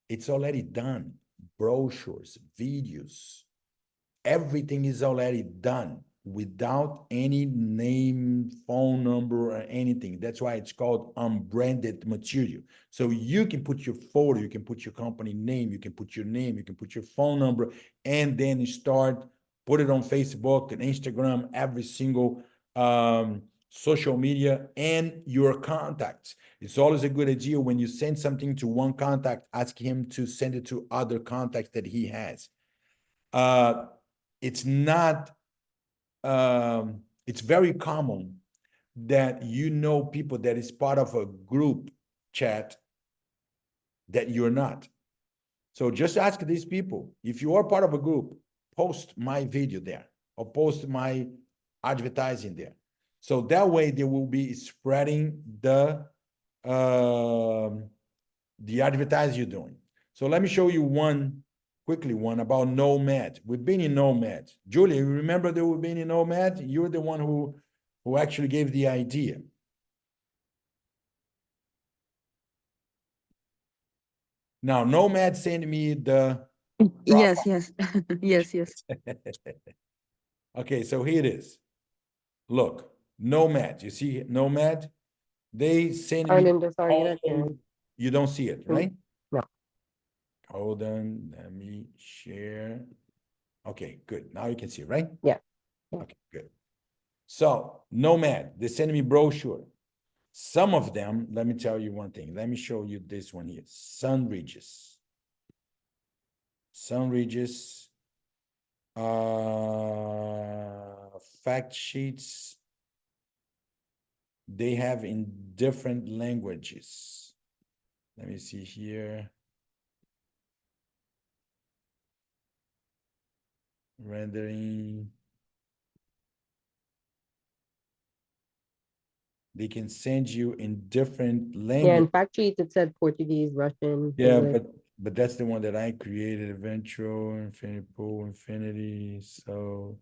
[SPEAKER 3] It's already done. Brochures, videos, everything is already done without any name, phone number, or anything. That's why it's called unbranded material. So you can put your photo, you can put your company name, you can put your name, you can put your phone number, and then you put it on Facebook and Instagram, every single social media, and your contacts. It's always a good idea when you send something to one contact, ask him to send it to other contacts that he has. It's not, it's very common that you know people that is part of a group chat that you're not. So just ask these people, if you are part of a group, post my video there or post my advertising there. So that way they will be spreading the advertising you're doing. So let me show you one, quickly one about Nomad. We've been in Nomad. Julia, you remember that we've been in Nomad? You're the one who actually gave the idea. Now, Nomad sent me the
[SPEAKER 6] Yes, yes, yes, yes.
[SPEAKER 3] Okay, so here it is. Look, Nomad. You see Nomad? They send me.
[SPEAKER 8] Arlindo, sorry, you're not sharing.
[SPEAKER 3] You don't see it, right?
[SPEAKER 8] No.
[SPEAKER 3] Hold on, let me share. Okay, good. Now you can see, right?
[SPEAKER 8] Yeah.
[SPEAKER 3] Okay, good. So, Nomad, they send me brochure. Some of them, let me tell you one thing. Let me show you this one here. Sun Ridges. Sun Ridges. Fact sheets. They have in different languages. Let me see here. Rendering. They can send you in different
[SPEAKER 8] Yeah,
[SPEAKER 3] languages.
[SPEAKER 8] in fact sheets, it said Portuguese, Russian,
[SPEAKER 3] Yeah,
[SPEAKER 8] English.
[SPEAKER 3] but that's the one that I created, Eventual, Infinity Pool, Infinity. So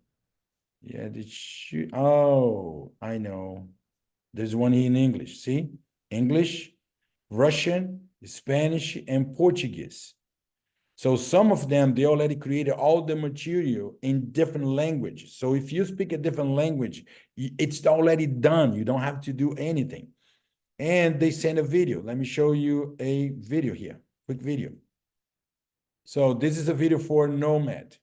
[SPEAKER 3] yeah, did you, oh, I know. There's one here in English. See? English, Russian, Spanish, and Portuguese. So some of them, they already created all the material in different languages. So if you speak a different language, it's already done. You don't have to do anything. And they send a video. Let me show you a video here, quick video. So this is a video for Nomad.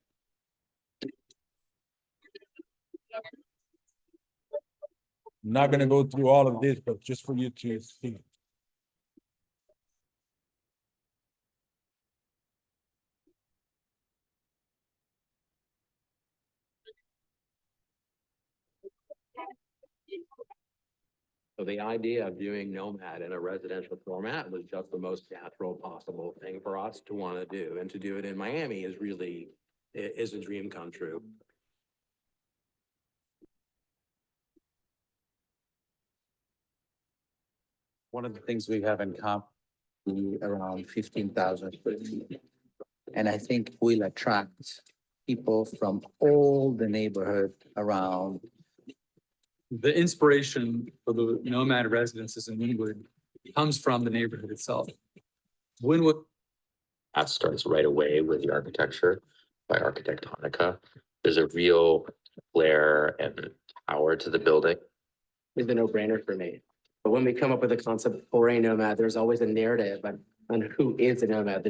[SPEAKER 3] I'm not gonna go through all of this, but just for you to see.
[SPEAKER 9] So the idea of doing Nomad in a residential format was just the most natural possible thing for us to want to do. And to do it in Miami is really, is a dream come true.
[SPEAKER 10] One of the things we have in common, around 15,000 square feet. And I think we'll attract people from all the neighborhood around.
[SPEAKER 11] The inspiration for the Nomad residences in Wynwood comes from the neighborhood itself. Wynwood.
[SPEAKER 9] That starts right away with the architecture by architect Hanukkah. There's a real flair and power to the building. It's a no-brainer for me. But when we come up with a concept for a nomad, there's always a narrative on who is a nomad.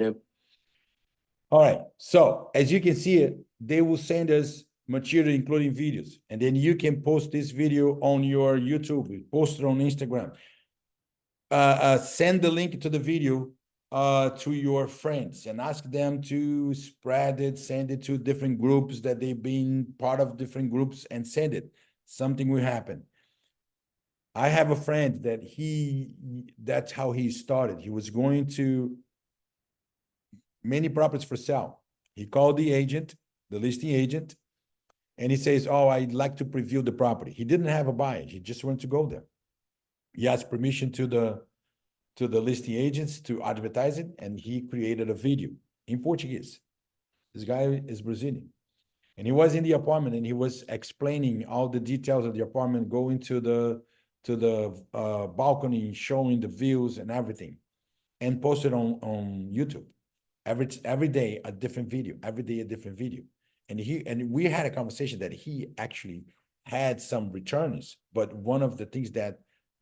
[SPEAKER 3] All right, so as you can see it, they will send us material, including videos, and then you can post this video on your YouTube, post it on Instagram. Send the link to the video to your friends and ask them to spread it, send it to different groups that they've been part of, different groups, and send it. Something will happen. I have a friend that that's how he started. He was going to many properties for sale. He called the agent, the listing agent, and he says, oh, I'd like to preview the property. He didn't have a buyer. He just wanted to go there. He asked permission to the listing agents to advertise it, and he created a video in Portuguese. This guy is Brazilian. And he was in the apartment and he was explaining all the details of the apartment, going to the balcony, showing the views and everything, and posted on YouTube. Every day a different video, every day a different video. And we had a conversation that he actually had some returns, but one of the things that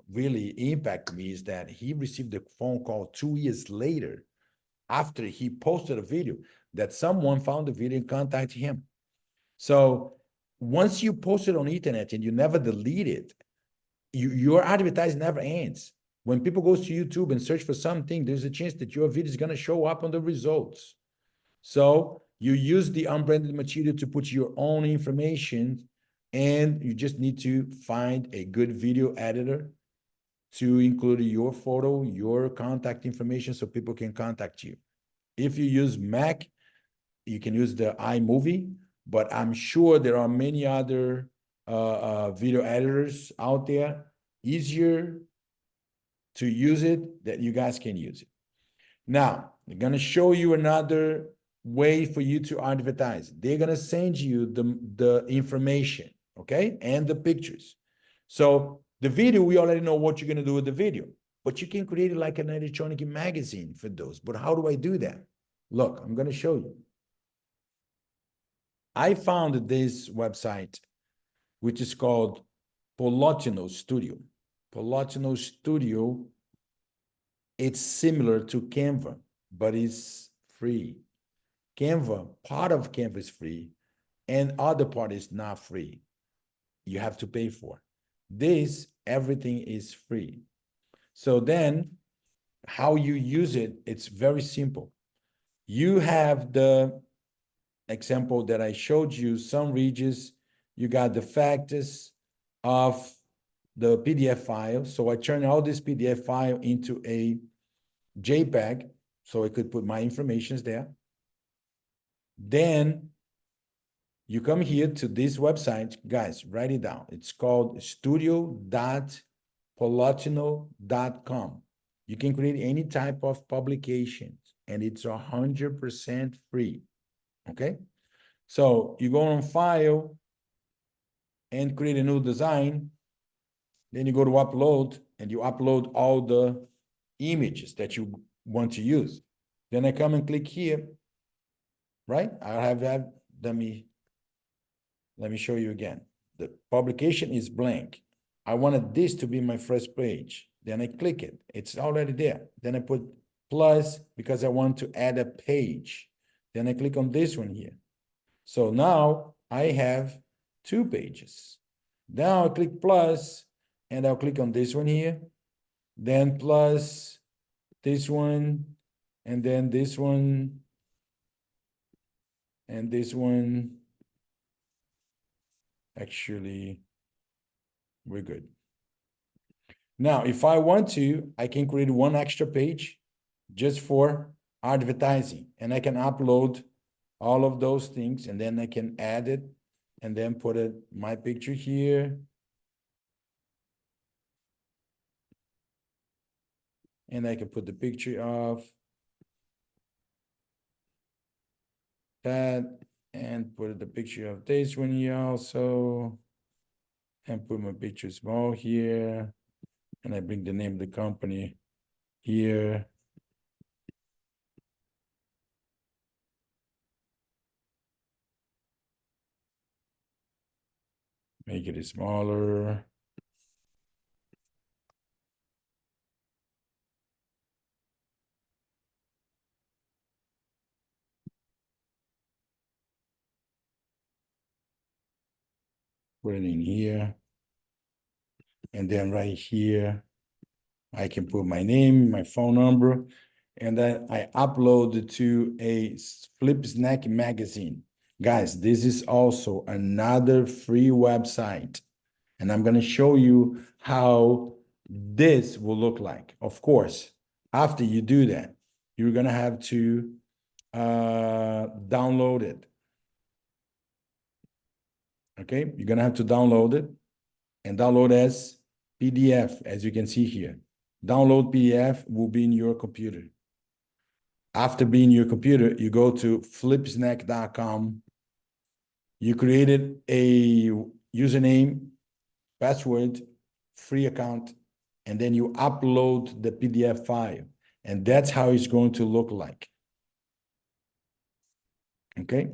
[SPEAKER 3] really impacted me is that he received a phone call 2 years later after he posted a video that someone found the video and contacted him. So once you post it on the internet and you never delete it, your advertising never ends. When people go to YouTube and search for something, there's a chance that your video is going to show up on the results. So you use the unbranded material to put your own information, and you just need to find a good video editor to include your photo, your contact information, so people can contact you. If you use Mac, you can use the iMovie, but I'm sure there are many other video editors out there, easier to use it, that you guys can use it. Now, they're gonna show you another way for you to advertise. They're gonna send you the information, okay, and the pictures. So the video, we already know what you're gonna do with the video, but you can create it like an electronic magazine for those. But how do I do that? Look, I'm gonna show you. I found this website, which is called Polotino Studio. Polotino Studio, it's similar to Canva, but it's free. Canva, part of Canva is free, and other part is not free. You have to pay for. This, everything is free. So then, how you use it, it's very simple. You have the example that I showed you, some regions, you got the factors of the PDF file. So I turn all this PDF file into a JPEG, so I could put my informations there. Then you come here to this website, guys, write it down. It's called studio.polotino.com. You can create any type of publications, and it's 100% free, okay? So you go on file and create a new design. Then you go to upload, and you upload all the images that you want to use. Then I come and click here, right? I have that. Let me show you again. The publication is blank. I wanted this to be my first page. Then I click it. It's already there. Then I put plus because I want to add a page. Then I click on this one here. So now I have 2 pages. Now I click plus, and I'll click on this one here. Then plus this one, and then this one, and this one. Actually, we're good. Now, if I want to, I can create one extra page just for advertising, and I can upload all of those things, and then I can add it, and then put my picture here. And I can put the picture of that, and put the picture of this one here also, and put my picture small here, and I bring the name of the company here. Make it smaller. Put it in here. And then right here, I can put my name, my phone number, and then I upload it to a Flip Snack magazine. Guys, this is also another free website. And I'm going to show you how this will look like. Of course, after you do that, you're going to have to download it. Okay, you're going to have to download it, and download as PDF, as you can see here. Download PDF will be in your computer. After being in your computer, you go to flipsnack.com. You created a username, password, free account, and then you upload the PDF file. And that's how it's going to look like. Okay?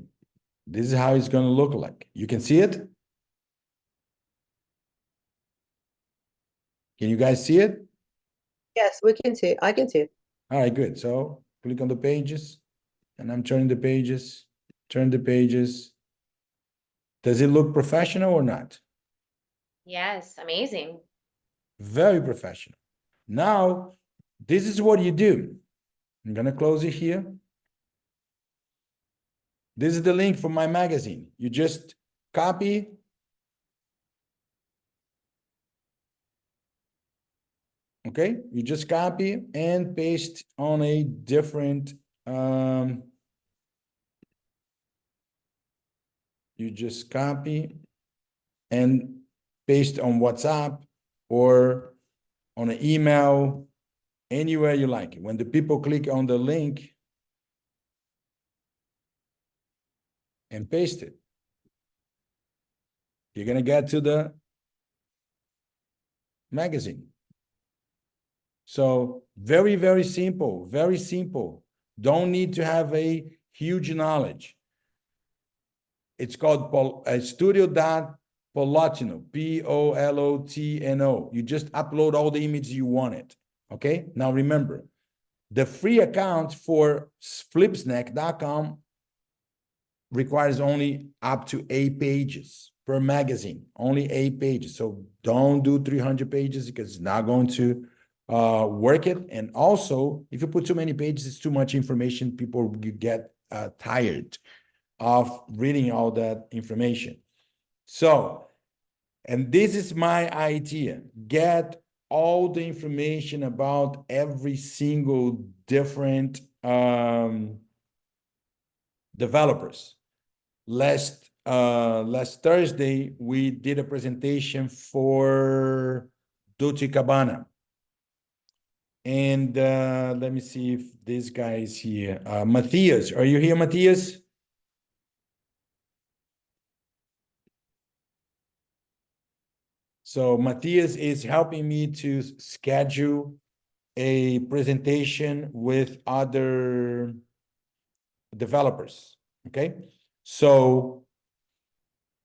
[SPEAKER 3] This is how it's going to look like. You can see it? Can you guys see it?
[SPEAKER 7] Yes, we can see it. I can see it.
[SPEAKER 3] All right, good. So click on the pages, and I'm turning the pages, turn the pages. Does it look professional or not?
[SPEAKER 12] Yes, amazing.
[SPEAKER 3] Very professional. Now, this is what you do. I'm gonna close it here. This is the link for my magazine. You just copy. Okay, you just copy and paste on a different, you just copy and paste on WhatsApp or on an email, anywhere you like it. When the people click on the link and paste it, you're gonna get to the magazine. So very, very simple, very simple. Don't need to have a huge knowledge. It's called Studio.Polotino, Polotno. You just upload all the images you wanted. Okay. Now remember, the free account for flipsnack.com requires only up to 8 pages per magazine, only 8 pages. So don't do 300 pages because it's not going to work it. And also, if you put too many pages, it's too much information. People get tired of reading all that information. So, and this is my idea, get all the information about every single different developers. Last Thursday, we did a presentation for Dolce Gabbana. And let me see if this guy is here. Matthias, are you here, Matthias? So Matthias is helping me to schedule a presentation with other developers, okay? So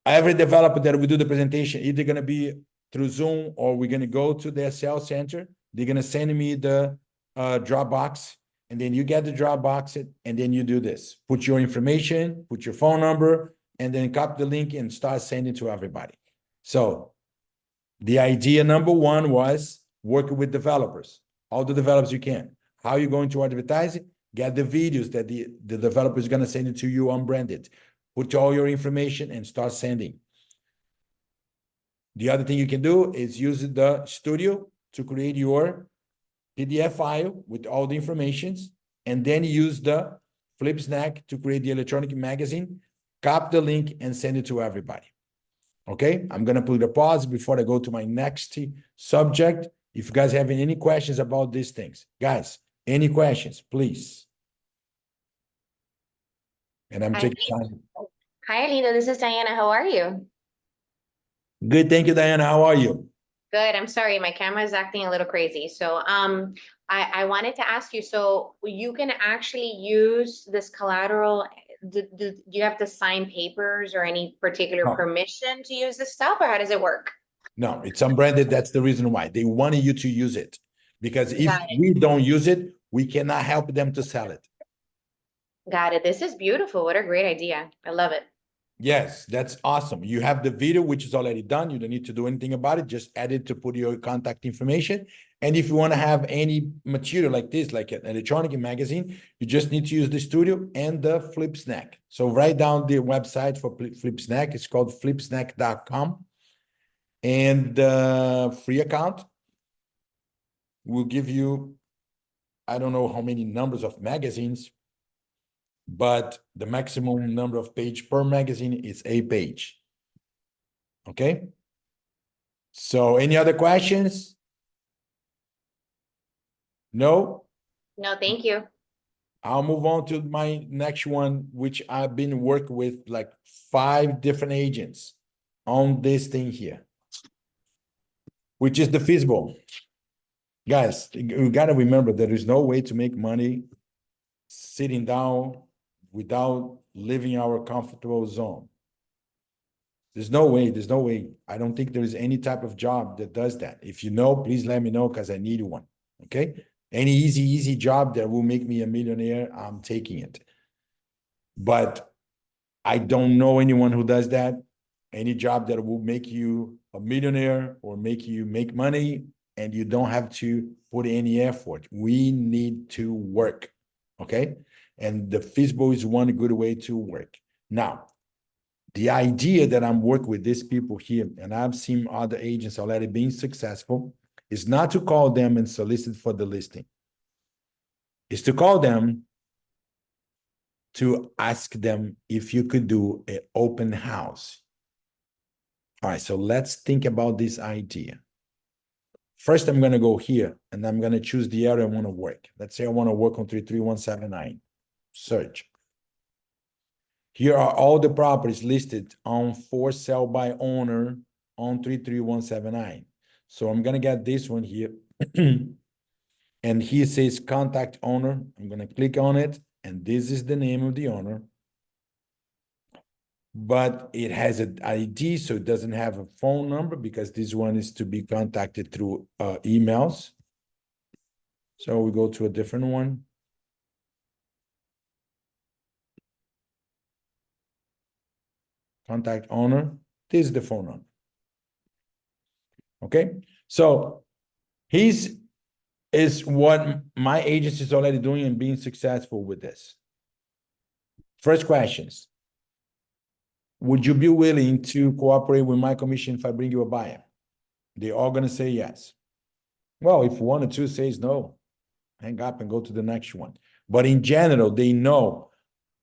[SPEAKER 3] every developer that we do the presentation, either going to be through Zoom or we're going to go to their sales center. They're going to send me the Dropbox, and then you get the Dropbox, and then you do this. Put your information, put your phone number, and then copy the link and start sending to everybody. So the idea number one was working with developers, all the developers you can. How are you going to advertise it? Get the videos that the developer is going to send it to you unbranded. Put all your information and start sending. The other thing you can do is use the studio to create your PDF file with all the informations, and then use the Flipsnack to create the electronic magazine, copy the link and send it to everybody. Okay, I'm gonna put a pause before I go to my next subject. If you guys have any questions about these things, guys, any questions, please. And I'm taking time.
[SPEAKER 12] Hi, Alito. This is Diana. How are you?
[SPEAKER 3] Good, thank you, Diana. How are you?
[SPEAKER 12] Good. I'm sorry, my camera is acting a little crazy. So, I wanted to ask you. So, you can actually use this collateral. Do you have to sign papers or any particular
[SPEAKER 3] No.
[SPEAKER 12] permission to use this stuff, or how does it work?
[SPEAKER 3] No, it's unbranded. That's the reason why they wanted you to use it, because if
[SPEAKER 12] Got it.
[SPEAKER 3] we don't use it, we cannot help them to sell it.
[SPEAKER 12] Got it. This is beautiful. What a great idea. I love it.
[SPEAKER 3] Yes, that's awesome. You have the video, which is already done. You don't need to do anything about it. Just add it to put your contact information. And if you want to have any material like this, like an electronic magazine, you just need to use the studio and the Flipsnack. So write down the website for Flipsnack. It's called flipsnack.com. And the free account will give you, I don't know how many numbers of magazines, but the maximum number of page per magazine is 8 page. Okay. So any other questions? No?
[SPEAKER 12] No, thank you.
[SPEAKER 3] I'll move on to my next one, which I've been working with like 5 different agents on this thing here, which is the feasible. Guys, you gotta remember there is no way to make money sitting down without leaving our comfortable zone. There's no way, there's no way. I don't think there is any type of job that does that. If you know, please let me know because I need one, okay? Any easy job that will make me a millionaire, I'm taking it. But I don't know anyone who does that. Any job that will make you a millionaire or make you make money, and you don't have to put any effort. We need to work, okay? And the feasible is one good way to work. Now, the idea that I'm working with these people here, and I've seen other agents already being successful, is not to call them and solicit for the listing. It's to call them to ask them if you could do an open house. All right, so let's think about this idea. First, I'm going to go here and I'm going to choose the area I want to work. Let's say I want to work on 33179. Search. Here are all the properties listed on for sale by owner on 33179. So I'm going to get this one here. And here says contact owner. I'm going to click on it. And this is the name of the owner. But it has an ID, so it doesn't have a phone number because this one is to be contacted through emails. So we go to a different one. Contact owner. This is the phone number. Okay, so he's is what my agency is already doing and being successful with this. First questions. Would you be willing to cooperate with my commission if I bring you a buyer? They're all going to say yes. Well, if one or two says no, hang up and go to the next one. But in general, they know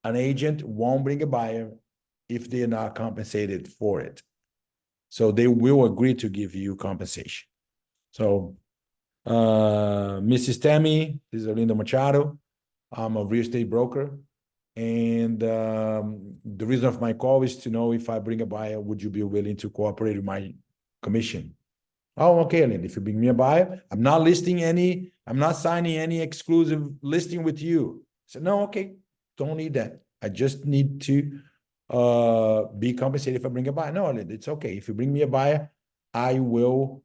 [SPEAKER 3] an agent won't bring a buyer if they're not compensated for it. So they will agree to give you compensation. So, Mrs. Tammy, this is Orlando Machado. I'm a real estate broker. And the reason of my call is to know if I bring a buyer, would you be willing to cooperate with my commission? Oh, okay, Lynn, if you bring me a buyer, I'm not signing any exclusive listing with you. I said, no, okay, don't need that. I just need to be compensated if I bring a buyer. No, Lynn, it's okay. If you bring me a buyer, I will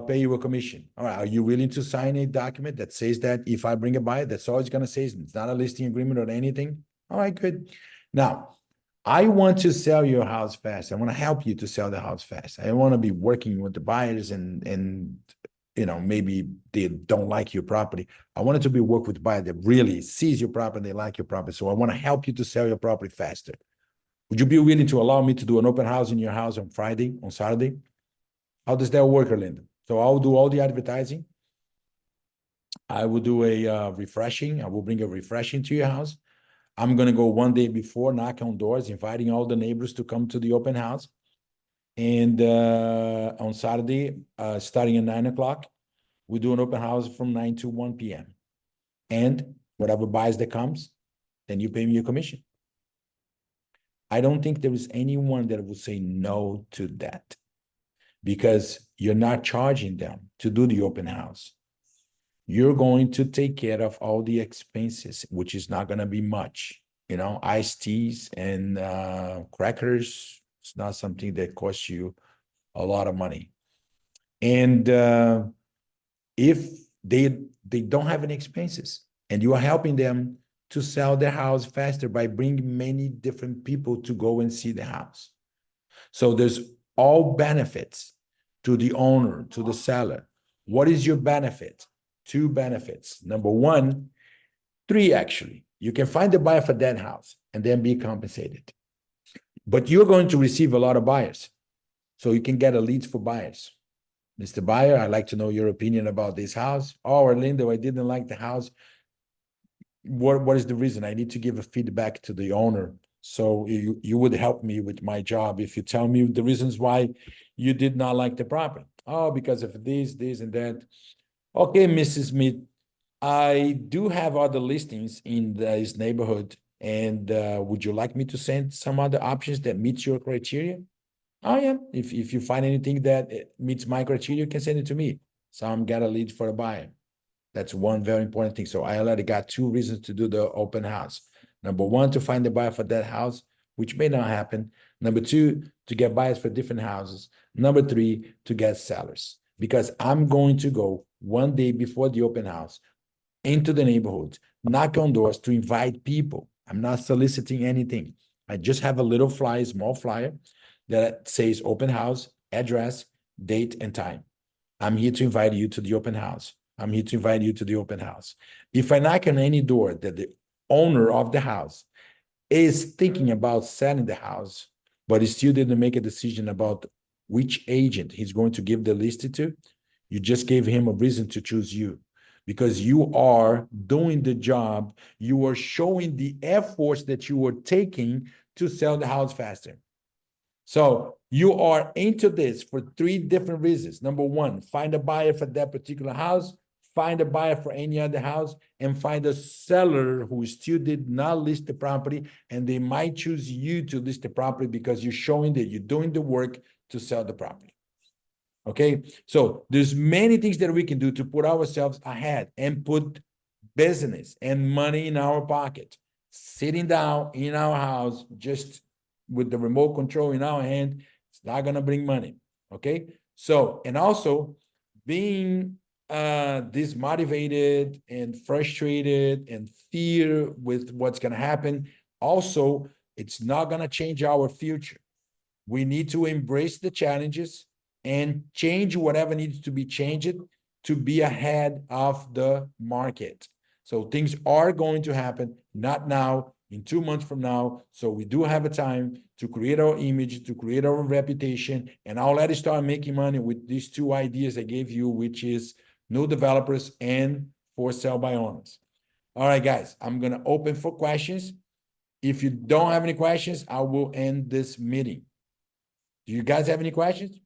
[SPEAKER 3] pay you a commission. All right, are you willing to sign a document that says that if I bring a buyer, that's all it's gonna say. It's not a listing agreement or anything. All right, good. Now, I want to sell your house fast. I want to help you to sell the house fast. I want to be working with the buyers and you know, maybe they don't like your property. I wanted to be work with buyer that really sees your property, they like your property. So I want to help you to sell your property faster. Would you be willing to allow me to do an open house in your house on Friday, on Saturday? How does that work, Orlando? So I'll do all the advertising. I will do a refreshing. I will bring a refreshing to your house. I'm going to go one day before, knock on doors, inviting all the neighbors to come to the open house. And on Saturday, starting at 9 o'clock, we do an open house from 9 to 1 p.m. And whatever buys that comes, then you pay me your commission. I don't think there is anyone that will say no to that because you're not charging them to do the open house. You're going to take care of all the expenses, which is not going to be much. You know, iced teas and crackers. It's not something that costs you a lot of money. And if they don't have any expenses and you are helping them to sell their house faster by bringing many different people to go and see the house. So there's all benefits to the owner, to the seller. What is your benefit? Two benefits. Number one, three actually. You can find a buyer for that house and then be compensated. But you're going to receive a lot of buyers. So you can get a lead for buyers. Mr. Buyer, I'd like to know your opinion about this house. Oh, Orlando, I didn't like the house. What is the reason? I need to give a feedback to the owner. So you would help me with my job if you tell me the reasons why you did not like the property. Oh, because of this, and that. Okay, Mrs. Smith, I do have other listings in this neighborhood. And would you like me to send some other options that meet your criteria? Oh, yeah. If you find anything that meets my criteria, you can send it to me. So I'm got a lead for a buyer. That's one very important thing. So I already got two reasons to do the open house. Number one, to find the buyer for that house, which may not happen. Number two, to get buyers for different houses. Number three, to get sellers. Because I'm going to go one day before the open house into the neighborhood, knock on doors to invite people. I'm not soliciting anything. I just have a little flyer, small flyer that says open house, address, date, and time. I'm here to invite you to the open house. I'm here to invite you to the open house. If I knock on any door that the owner of the house is thinking about selling the house, but he still didn't make a decision about which agent he's going to give the list to, you just gave him a reason to choose you because you are doing the job. You are showing the efforts that you are taking to sell the house faster. So you are into this for 3 different reasons. Number 1, find a buyer for that particular house, find a buyer for any other house, and find a seller who still did not list the property, and they might choose you to list the property because you're showing that you're doing the work to sell the property. Okay, so there's many things that we can do to put ourselves ahead and put business and money in our pocket. Sitting down in our house, just with the remote control in our hand, it's not gonna bring money. Okay, so and also being dismotivated and frustrated and fear with what's gonna happen. Also, it's not gonna change our future. We need to embrace the challenges and change whatever needs to be changed to be ahead of the market. So things are going to happen, not now, in 2 months from now. So we do have a time to create our image, to create our reputation, and I'll let you start making money with these 2 ideas I gave you, which is new developers and for sale by owners. All right, guys, I'm gonna open for questions. If you don't have any questions, I will end this meeting. Do you guys have any questions?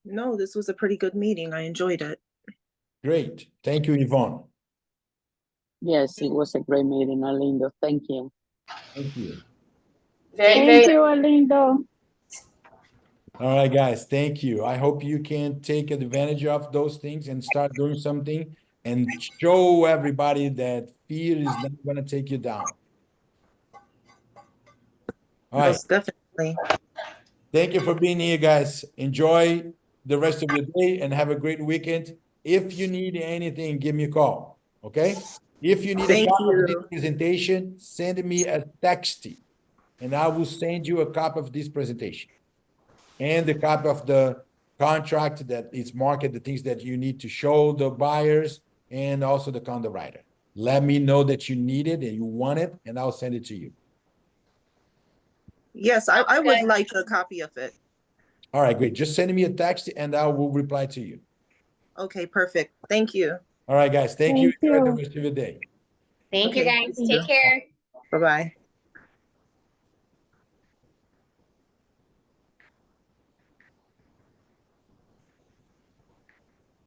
[SPEAKER 4] No, this was a pretty good meeting. I enjoyed it.
[SPEAKER 3] Great. Thank you, Yvonne.
[SPEAKER 2] Yes, it was a great meeting, Arlindo. Thank you.
[SPEAKER 3] Thank you.
[SPEAKER 1] Very,
[SPEAKER 2] Thank
[SPEAKER 1] very
[SPEAKER 2] you, Arlindo.
[SPEAKER 3] All right, guys, thank you. I hope you can take advantage of those things and start doing something and show everybody that fear is not going to take you down. All right.
[SPEAKER 4] Most definitely.
[SPEAKER 3] Thank you for being here, guys. Enjoy the rest of your day and have a great weekend. If you need anything, give me a call. Okay? If you need a
[SPEAKER 4] Thank
[SPEAKER 3] copy of this
[SPEAKER 4] you.
[SPEAKER 3] presentation, send me a text and I will send you a copy of this presentation and the copy of the contract that is marked, the things that you need to show the buyers, and also the condo writer. Let me know that you need it and you want it, and I'll send it to you.
[SPEAKER 4] Yes, I would like a copy of it.
[SPEAKER 3] All right, great. Just send me a text and I will reply to you.
[SPEAKER 4] Okay, perfect. Thank you.
[SPEAKER 3] All right, guys. Thank you.
[SPEAKER 2] Thank
[SPEAKER 3] Enjoy the
[SPEAKER 2] you.
[SPEAKER 3] rest of your day.
[SPEAKER 12] Thank you,
[SPEAKER 4] Okay,
[SPEAKER 12] guys. Take care.
[SPEAKER 4] bye-bye.